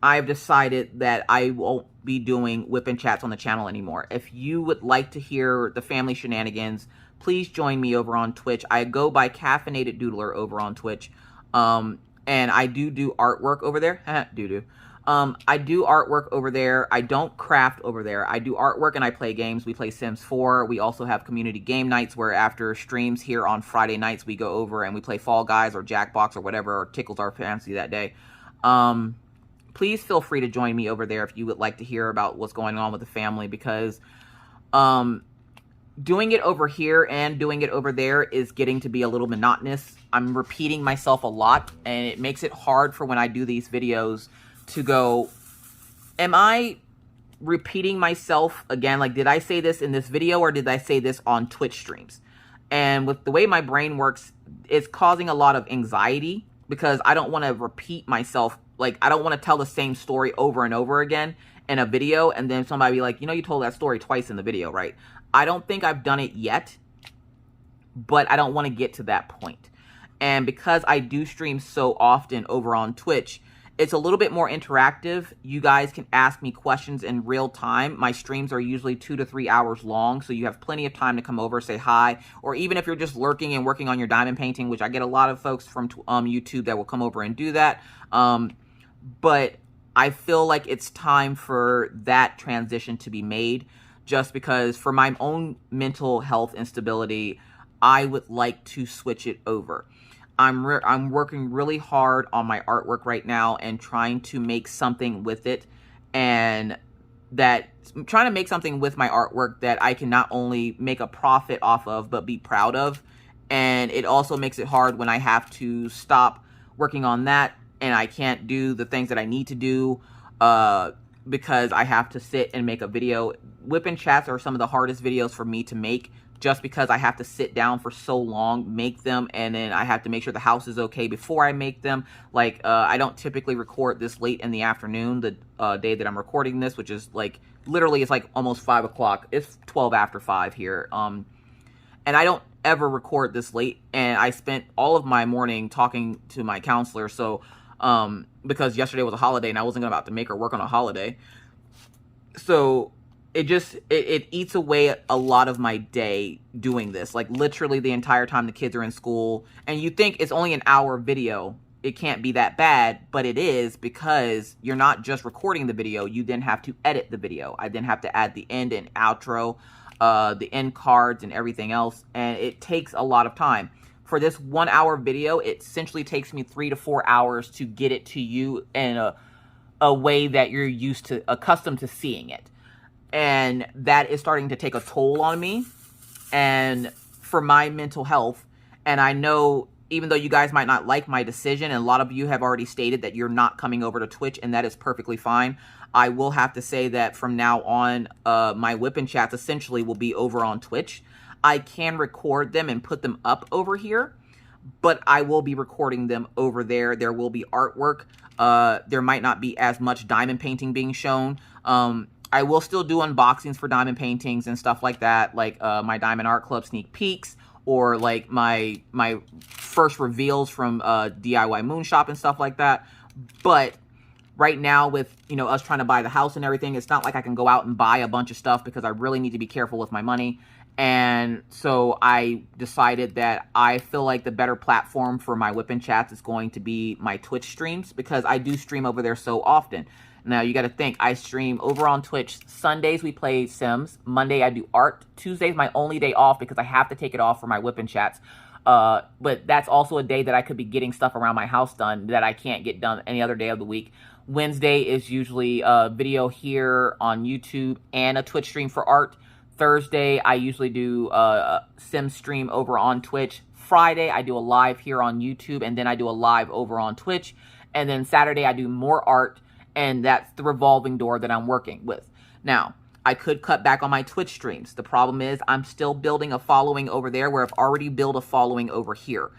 I've decided that I won't be doing whip and chats on the channel anymore. If you would like to hear the family shenanigans, please join me over on Twitch. I go by Caffeinated Doodler over on Twitch. And I do artwork over there. I do artwork over there. I don't craft over there. I do artwork and I play games. We play Sims 4. We also have community game nights where after streams here on Friday nights, we go over and we play Fall Guys or Jackbox or whatever tickles our fancy that day. Please feel free to join me over there if you would like to hear about what's going on with the family, because doing it over here and doing it over there is getting to be a little monotonous. I'm repeating myself a lot, and it makes it hard for when I do these videos to go, am I repeating myself again? Like, did I say this in this video or did I say this on Twitch streams? And with the way my brain works, it's causing a lot of anxiety because I don't want to repeat myself. Like, I don't want to tell the same story over and over again in a video and then somebody be like, you know, you told that story twice in the video, right? I don't think I've done it yet, but I don't want to get to that point. And because I do stream so often over on Twitch, it's a little bit more interactive. You guys can ask me questions in real time. My streams are usually 2 to 3 hours long, so you have plenty of time to come over, say hi, or even if you're just lurking and working on your diamond painting, which I get a lot of folks from YouTube that will come over and do that. But I feel like it's time for that transition to be made, just because for my own mental health and stability, I would like to switch it over. I'm working really hard on my artwork right now and trying to make something with it, and that I'm trying to make something with my artwork that I can not only make a profit off of, but be proud of. And it also makes it hard when I have to stop working on that and I can't do the things that I need to do because I have to sit and make a video. Whip and chats are some of the hardest videos for me to make, just because I have to sit down for so long, make them, and then I have to make sure the house is okay before I make them. Like, I don't typically record this late in the afternoon, the day that I'm recording this, which is like, literally, it's like almost 5 o'clock. It's 12 after 5 here. And I don't ever record this late, and I spent all of my morning talking to my counselor, so, because yesterday was a holiday, and I wasn't about to make her work on a holiday. So it eats away a lot of my day doing this, like literally the entire time the kids are in school. And you think it's only an hour video, it can't be that bad, but it is, because you're not just recording the video, you then have to edit the video. I then have to add the end and outro, the end cards and everything else, and it takes a lot of time. For this 1 hour video, it essentially takes me 3 to 4 hours to get it to you in a way that you're accustomed to seeing it. And that is starting to take a toll on me and for my mental health. And I know, even though you guys might not like my decision, and a lot of you have already stated that you're not coming over to Twitch, and that is perfectly fine, I will have to say that from now on, my whip and chats essentially will be over on Twitch. I can record them and put them up over here, but I will be recording them over there. There will be artwork. There might not be as much diamond painting being shown. I will still do unboxings for diamond paintings and stuff like that, like my Diamond Art Club sneak peeks, or like my first reveals from DIY Moon Shop and stuff like that. But right now, with, you know, us trying to buy the house and everything, it's not like I can go out and buy a bunch of stuff, because I really need to be careful with my money. And so I decided that I feel like the better platform for my whip and chats is going to be my Twitch streams, because I do stream over there so often. Now, you got to think, I stream over on Twitch. Sundays, we play Sims. Monday, I do art. Tuesday's my only day off because I have to take it off for my whip and chats. But that's also a day that I could be getting stuff around my house done that I can't get done any other day of the week. Wednesday is usually a video here on YouTube and a Twitch stream for art. Thursday, I usually do a Sim stream over on Twitch. Friday, I do a live here on YouTube, and then I do a live over on Twitch. And then Saturday, I do more art, and that's the revolving door that I'm working with. Now, I could cut back on my Twitch streams. The problem is I'm still building a following over there where I've already built a following over here.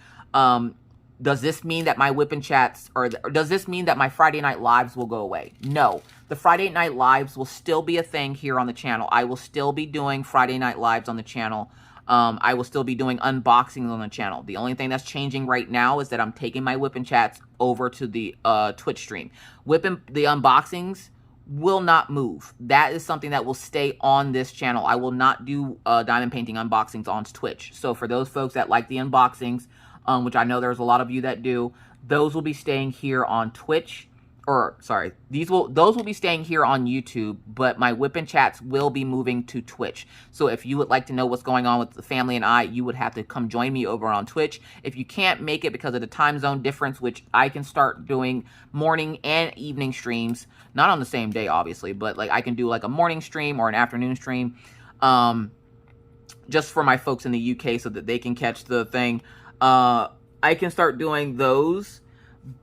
Does this mean that my whipping chats, or does this mean that my Friday night lives will go away? No. The Friday night lives will still be a thing here on the channel. I will still be doing Friday night lives on the channel. I will still be doing unboxings on the channel. The only thing that's changing right now is that I'm taking my whipping chats over to the Twitch stream. The unboxings will not move. That is something that will stay on this channel. I will not do diamond painting unboxings on Twitch. So for those folks that like the unboxings, which I know there's a lot of you that do, those will be staying here on Twitch. Or, sorry, those will be staying here on YouTube, but my whipping chats will be moving to Twitch. So if you would like to know what's going on with the family and I, you would have to come join me over on Twitch. If you can't make it because of the time zone difference, which I can start doing morning and evening streams, not on the same day, obviously, but like I can do like a morning stream or an afternoon stream, just for my folks in the UK so that they can catch the thing. I can start doing those.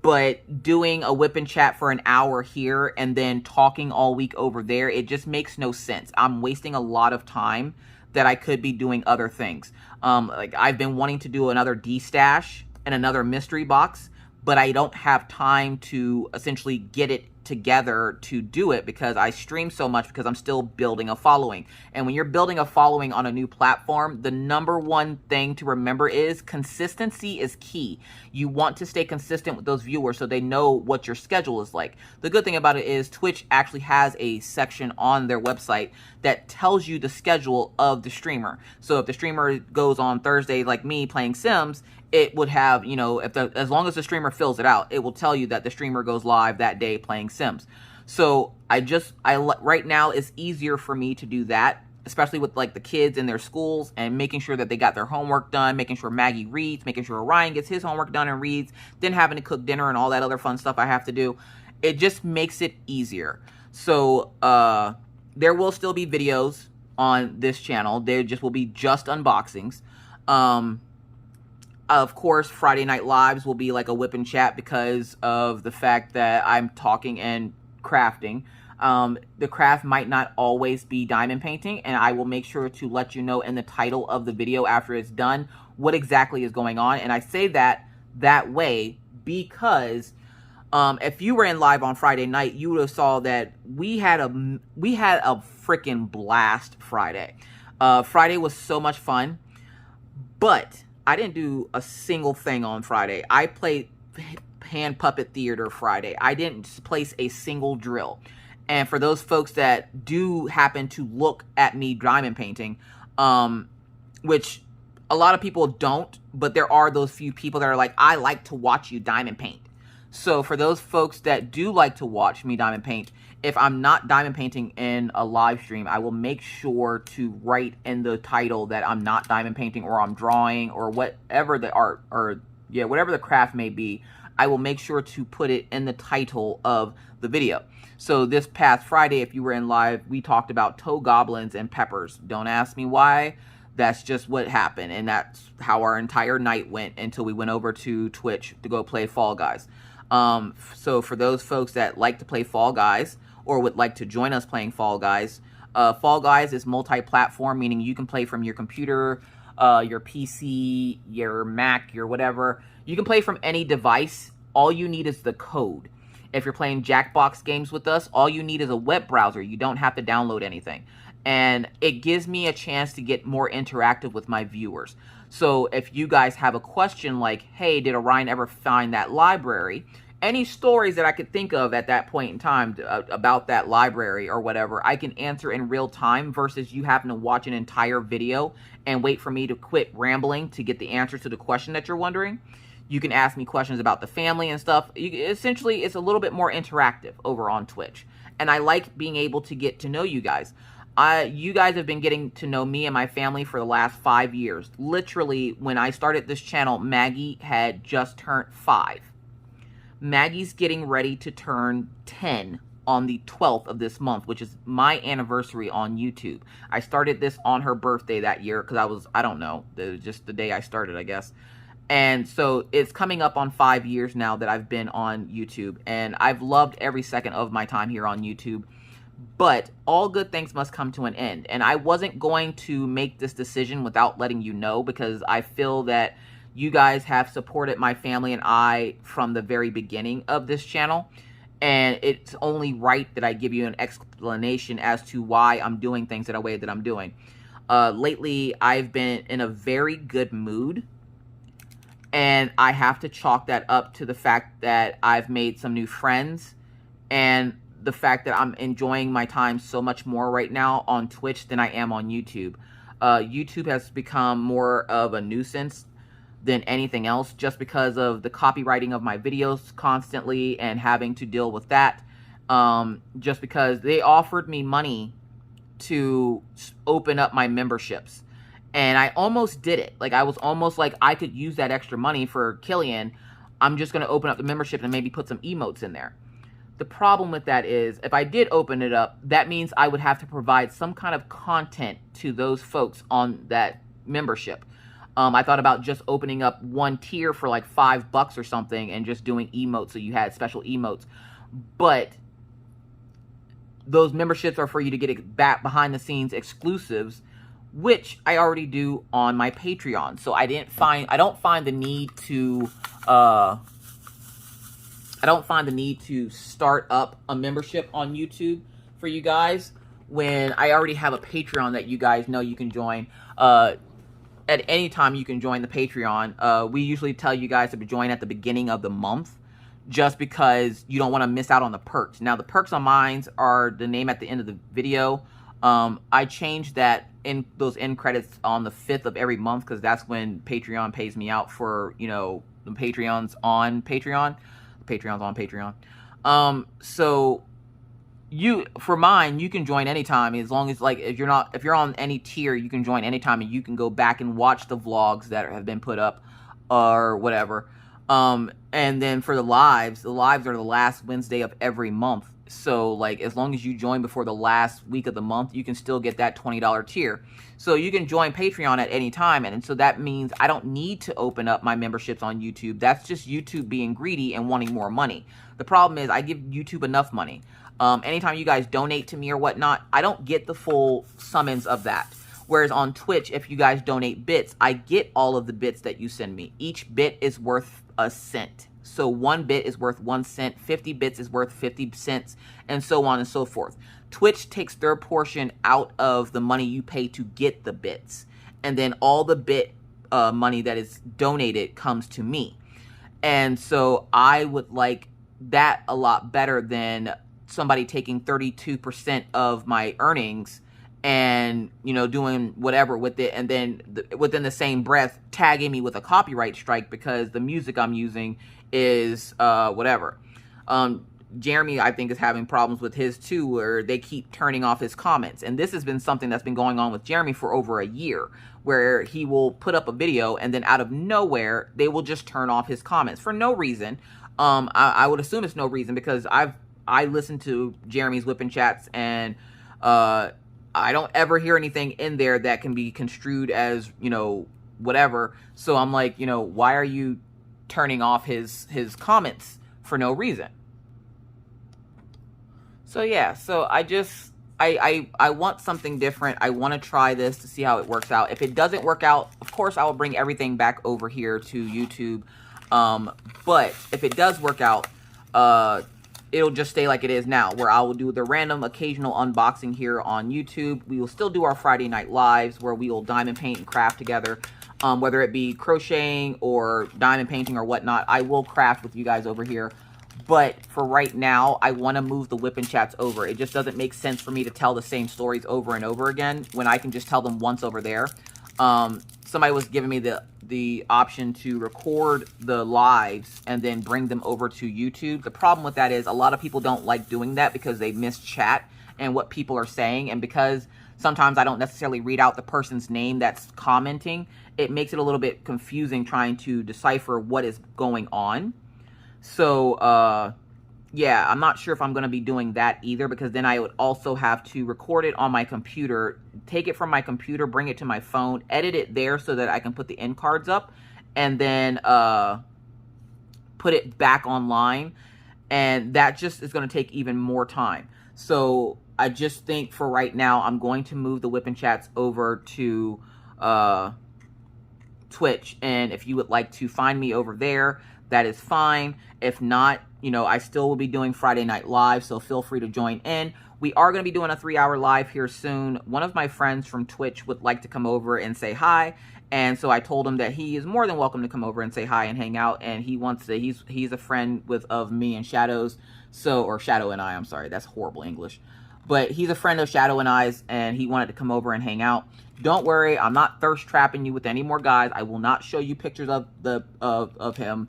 But doing a whipping chat for an hour here and then talking all week over there, it just makes no sense. I'm wasting a lot of time that I could be doing other things. Like I've been wanting to do another D-stash and another mystery box, but I don't have time to essentially get it together to do it because I stream so much because I'm still building a following. And when you're building a following on a new platform, the number one thing to remember is consistency is key. You want to stay consistent with those viewers so they know what your schedule is like. The good thing about it is Twitch actually has a section on their website that tells you the schedule of the streamer. So if the streamer goes on Thursday like me playing Sims, it would have, you know, as long as the streamer fills it out, it will tell you that the streamer goes live that day playing Sims. So right now it's easier for me to do that, especially with like the kids in their schools and making sure that they got their homework done, making sure Maggie reads, making sure Orion gets his homework done and reads, then having to cook dinner and all that other fun stuff I have to do. It just makes it easier. So there will still be videos on this channel. There just will be just unboxings. Of course, Friday Night Lives will be like a whip and chat because of the fact that I'm talking and crafting. The craft might not always be diamond painting, and I will make sure to let you know in the title of the video after it's done what exactly is going on. And I say that way because if you were in live on Friday night, you would have saw that we had a freaking blast Friday. Friday was so much fun, but I didn't do a single thing on Friday. I played hand puppet theater Friday. I didn't place a single drill. And for those folks that do happen to look at me diamond painting, which a lot of people don't, but there are those few people that are like, I like to watch you diamond paint. So for those folks that do like to watch me diamond paint, if I'm not diamond painting in a live stream, I will make sure to write in the title that I'm not diamond painting or I'm drawing or whatever the art or whatever the craft may be. I will make sure to put it in the title of the video. So this past Friday, if you were in live, we talked about toe goblins and peppers. Don't ask me why. That's just what happened. And that's how our entire night went until we went over to Twitch to go play Fall Guys. So for those folks that like to play Fall Guys or would like to join us playing Fall Guys is multi-platform, meaning you can play from your computer, your PC, your Mac, your whatever. You can play from any device. All you need is the code. If you're playing Jackbox games with us, all you need is a web browser. You don't have to download anything. And it gives me a chance to get more interactive with my viewers. So if you guys have a question like, hey, did Orion ever find that library? Any stories that I could think of at that point in time about that library or whatever, I can answer in real time versus you having to watch an entire video and wait for me to quit rambling to get the answer to the question that you're wondering. You can ask me questions about the family and stuff. Essentially, it's a little bit more interactive over on Twitch. And I like being able to get to know you guys. You guys have been getting to know me and my family for the last 5 years. Literally, when I started this channel, Maggie had just turned 5. Maggie's getting ready to turn 10 on the 12th of this month, which is my anniversary on YouTube. I started this on her birthday that year because I don't know, it was just the day I started, I guess. And so it's coming up on 5 years now that I've been on YouTube, and I've loved every second of my time here on YouTube. But all good things must come to an end. And I wasn't going to make this decision without letting you know, because I feel that you guys have supported my family and I from the very beginning of this channel. And it's only right that I give you an explanation as to why I'm doing things in a way that I'm doing. Lately, I've been in a very good mood. And I have to chalk that up to the fact that I've made some new friends. And the fact that I'm enjoying my time so much more right now on Twitch than I am on YouTube. YouTube has become more of a nuisance than anything else, just because of the copywriting of my videos constantly and having to deal with that. Just because they offered me money to open up my memberships. And I almost did it. Like, I was almost like, I could use that extra money for Killian. I'm just going to open up the membership and maybe put some emotes in there. The problem with that is, if I did open it up, that means I would have to provide some kind of content to those folks on that membership. I thought about just opening up one tier for like $5 or something and just doing emotes, so you had special emotes. But those memberships are for you to get back behind the scenes exclusives, which I already do on my Patreon. So I don't find the need to start up a membership on YouTube for you guys when I already have a Patreon that you guys know you can join. At any time you can join the Patreon. We usually tell you guys to join at the beginning of the month, just because you don't want to miss out on the perks. Now, the perks on mine are the name at the end of the video. I changed that in those end credits on the 5th of every month, because that's when Patreon pays me out for, you know, the Patreons on Patreon. Patreon's on Patreon. So for mine, you can join anytime, as long as, like, if you're on any tier, you can join anytime, and you can go back and watch the vlogs that have been put up or whatever. And then for the lives are the last Wednesday of every month. So, like, as long as you join before the last week of the month, you can still get that $20 tier. So you can join Patreon at any time, and so that means I don't need to open up my memberships on YouTube. That's just YouTube being greedy and wanting more money. The problem is, I give YouTube enough money. Anytime you guys donate to me or whatnot, I don't get the full summons of that. Whereas on Twitch, if you guys donate bits, I get all of the bits that you send me. Each bit is worth a cent. So 1 bit is worth 1 cent, 50 bits is worth 50 cents, and so on and so forth. Twitch takes their portion out of the money you pay to get the bits. And then all the bit money that is donated comes to me. And so I would like that a lot better than somebody taking 32% of my earnings and, you know, doing whatever with it, and then within the same breath tagging me with a copyright strike because the music I'm using is whatever. Jeremy, I think, is having problems with his too, where they keep turning off his comments. And this has been something that's been going on with Jeremy for over a year, where he will put up a video and then out of nowhere they will just turn off his comments for no reason. I would assume it's no reason, because I listen to Jeremy's whipping chats, and I don't ever hear anything in there that can be construed as, you know, whatever. So I'm like, you know, why are you turning off his comments for no reason? So yeah, so I want something different. I want to try this to see how it works out. If it doesn't work out, of course, I will bring everything back over here to YouTube. But if it does work out, it'll just stay like it is now, where I will do the random occasional unboxing here on YouTube. We will still do our Friday night lives where we will diamond paint and craft together. Whether it be crocheting or diamond painting or whatnot, I will craft with you guys over here. But for right now, I want to move the whipping chats over. It just doesn't make sense for me to tell the same stories over and over again when I can just tell them once over there. Somebody was giving me the option to record the lives and then bring them over to YouTube. The problem with that is a lot of people don't like doing that because they miss chat and what people are saying. And because sometimes I don't necessarily read out the person's name that's commenting, it makes it a little bit confusing trying to decipher what is going on. So, yeah, I'm not sure if I'm going to be doing that either, because then I would also have to record it on my computer, take it from my computer, bring it to my phone, edit it there so that I can put the end cards up, and then put it back online. And that just is going to take even more time. So I just think for right now, I'm going to move the Whippin' Chats over to Twitch. And if you would like to find me over there, that is fine. If not, you know, I still will be doing Friday Night Live, so feel free to join in. We are going to be doing a 3-hour live here soon. One of my friends from Twitch would like to come over and say hi. And so I told him that he is more than welcome to come over and say hi and hang out. And he wants to, he's a friend of me and Shadows. So, or Shadow and I, I'm sorry, that's horrible English. But he's a friend of Shadow and I's, and he wanted to come over and hang out. Don't worry, I'm not thirst trapping you with any more guys. I will not show you pictures of him.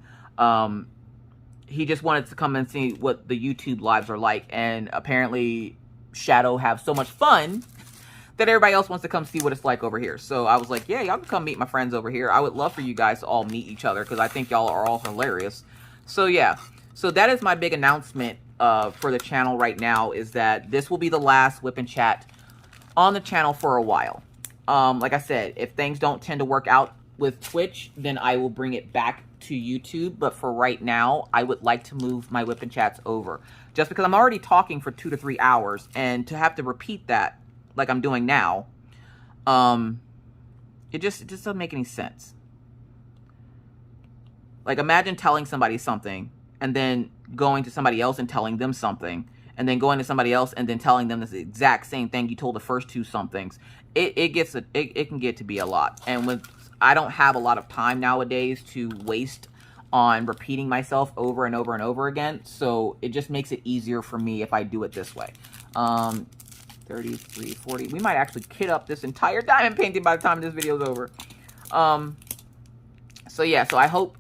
He just wanted to come and see what the YouTube lives are like. And apparently Shadow have so much fun that everybody else wants to come see what it's like over here. So I was like, yeah, y'all can come meet my friends over here. I would love for you guys to all meet each other because I think y'all are all hilarious. So yeah, so that is my big announcement for the channel right now, is that this will be the last Whippin' Chat on the channel for a while. Like I said, if things don't tend to work out with Twitch, then I will bring it back to YouTube. But for right now, I would like to move my Whippin' Chats over. Just because I'm already talking for 2 to 3 hours, and to have to repeat that like I'm doing now, it just doesn't make any sense. Like, imagine telling somebody something, and then going to somebody else and telling them something, and then going to somebody else and then telling them the exact same thing you told the first 2 somethings. It can get to be a lot. And when I don't have a lot of time nowadays to waste on repeating myself over and over and over again, so it just makes it easier for me if I do it this way. 33, 40. We might actually kit up this entire diamond painting by the time this video is over. So yeah, so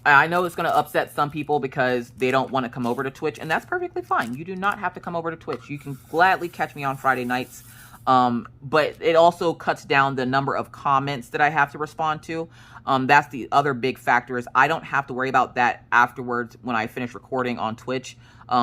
I know it's going to upset some people because they don't want to come over to Twitch, and that's perfectly fine. You do not have to come over to Twitch. You can gladly catch me on Friday nights. But it also cuts down the number of comments that I have to respond to. That's the other big factor, is I don't have to worry about that afterwards when I finish recording on Twitch.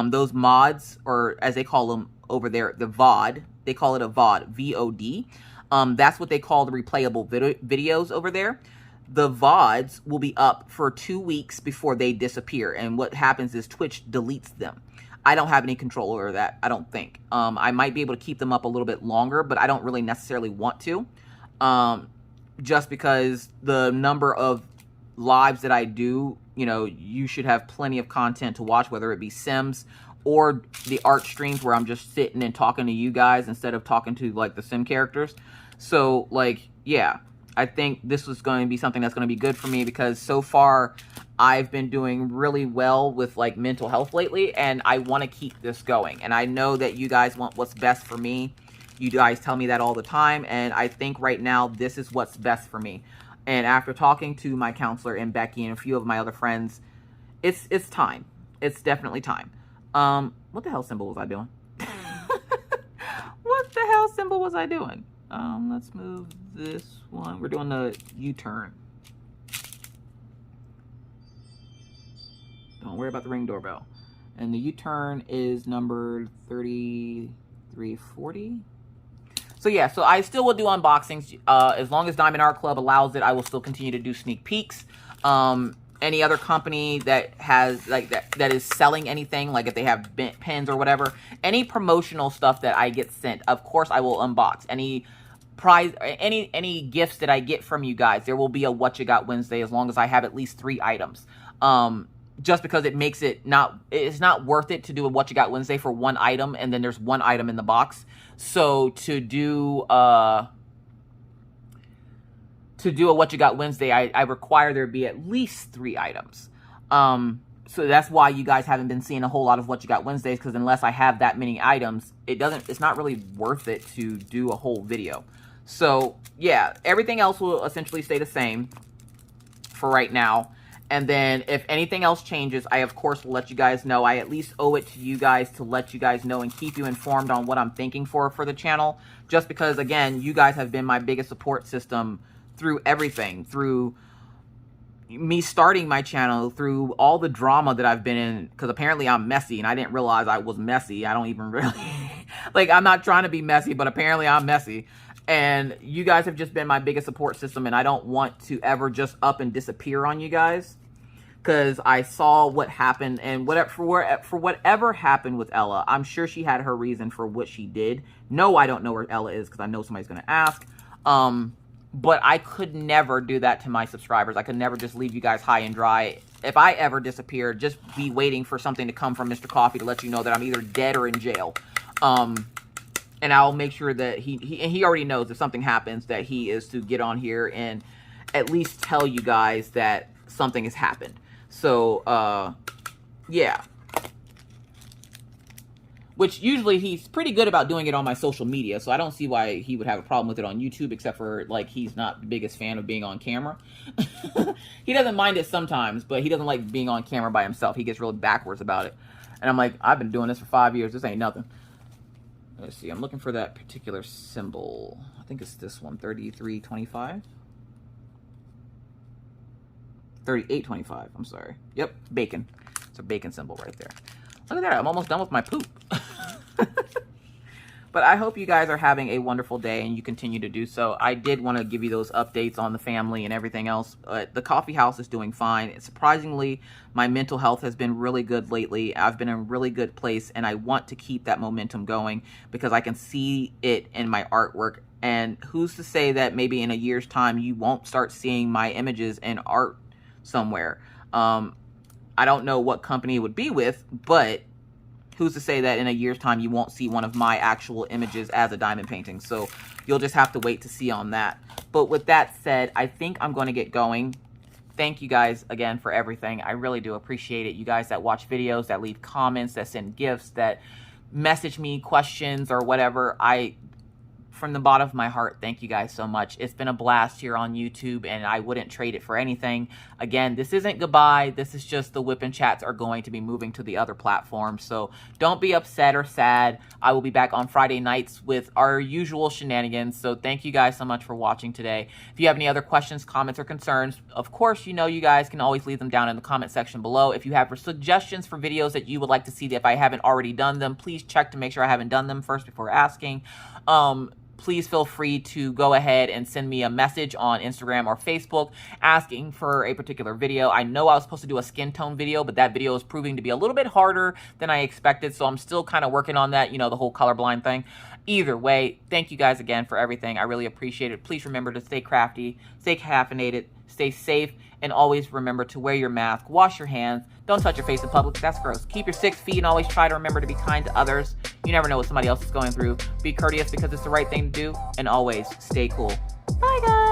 Those mods, or as they call them over there, the VOD, they call it a VOD, V-O-D. That's what they call the replayable videos over there. The VODs will be up for 2 weeks before they disappear. And what happens is Twitch deletes them. I don't have any control over that, I don't think. I might be able to keep them up a little bit longer, but I don't really necessarily want to. Just because the number of lives that I do, you know, you should have plenty of content to watch, whether it be Sims or the art streams where I'm just sitting and talking to you guys instead of talking to, like, the Sim characters. So, like, yeah, I think this was going to be something that's going to be good for me, because so far I've been doing really well with, like, mental health lately, and I want to keep this going. And I know that you guys want what's best for me. You guys tell me that all the time, and I think right now this is what's best for me. And after talking to my counselor and Becky and a few of my other friends, it's time. It's definitely time. What the hell symbol was I doing? What the hell symbol was I doing? Let's move this one. We're doing the U-turn. Don't worry about the Ring doorbell. And the U-turn is number 3340. So yeah, so I still will do unboxings. As long as Diamond Art Club allows it, I will still continue to do sneak peeks. Any other company that has, like, that is selling anything, like if they have pins or whatever, any promotional stuff that I get sent, of course I will unbox. Any prize, any gifts that I get from you guys, there will be a What You Got Wednesday, as long as I have at least 3 items. Just because it makes it's not worth it to do a What You Got Wednesday for 1 item, and then there's 1 item in the box. So to do a What You Got Wednesday, I require there be at least 3 items. So that's why you guys haven't been seeing a whole lot of What You Got Wednesdays, because unless I have that many items, it's not really worth it to do a whole video. So yeah, everything else will essentially stay the same for right now. And then if anything else changes, I, of course, will let you guys know. I at least owe it to you guys to let you guys know and keep you informed on what I'm thinking for the channel. Just because, again, you guys have been my biggest support system through everything. Through me starting my channel, through all the drama that I've been in. Because apparently I'm messy, and I didn't realize I was messy. I don't even really... like, I'm not trying to be messy, but apparently I'm messy. And you guys have just been my biggest support system, and I don't want to ever just up and disappear on you guys. because I saw what happened, and for whatever happened with Ella, I'm sure she had her reason for what she did. No, I don't know where Ella is because I know somebody's going to ask. But I could never do that to my subscribers. I could never just leave you guys high and dry. If I ever disappeared, just be waiting for something to come from Mr. Coffee to let you know that I'm either dead or in jail. And I'll make sure that he already knows if something happens that he is to get on here and at least tell you guys that something has happened. So, yeah. Which usually he's pretty good about doing it on my social media, so I don't see why he would have a problem with it on YouTube, except for, like, he's not the biggest fan of being on camera. He doesn't mind it sometimes, but he doesn't like being on camera by himself. He gets really backwards about it. And I'm like, I've been doing this for 5 years. This ain't nothing. Let's see. I'm looking for that particular symbol. I think it's this one, 3325. 3825, I'm sorry. Yep, bacon. It's a bacon symbol right there. Look at that, I'm almost done with my poop. But I hope you guys are having a wonderful day and you continue to do so. I did want to give you those updates on the family and everything else. The coffee house is doing fine. Surprisingly, my mental health has been really good lately. I've been in a really good place, and I want to keep that momentum going because I can see it in my artwork. And who's to say that maybe in a year's time you won't start seeing my images in art somewhere. I don't know what company it would be with, but who's to say that in a year's time you won't see one of my actual images as a diamond painting. So you'll just have to wait to see on that. But with that said, I think I'm going to get going. Thank you guys again for everything. I really do appreciate it. You guys that watch videos, that leave comments, that send gifts, that message me questions or whatever. From the bottom of my heart, thank you guys so much. It's been a blast here on YouTube, and I wouldn't trade it for anything. Again, this isn't goodbye. This is just the Whip and Chats are going to be moving to the other platforms. So don't be upset or sad. I will be back on Friday nights with our usual shenanigans. So thank you guys so much for watching today. If you have any other questions, comments, or concerns, of course, you know you guys can always leave them down in the comment section below. If you have suggestions for videos that you would like to see, if I haven't already done them, please check to make sure I haven't done them first before asking. Please feel free to go ahead and send me a message on Instagram or Facebook asking for a particular video. I know I was supposed to do a skin tone video, but that video is proving to be a little bit harder than I expected, so I'm still kind of working on that, you know, the whole colorblind thing. Either way, thank you guys again for everything. I really appreciate it. Please remember to stay crafty, stay caffeinated, stay safe, and always remember to wear your mask, wash your hands, don't touch your face in public, that's gross. Keep your 6 feet and always try to remember to be kind to others. You never know what somebody else is going through. Be courteous because it's the right thing to do, and always stay cool. Bye, guys.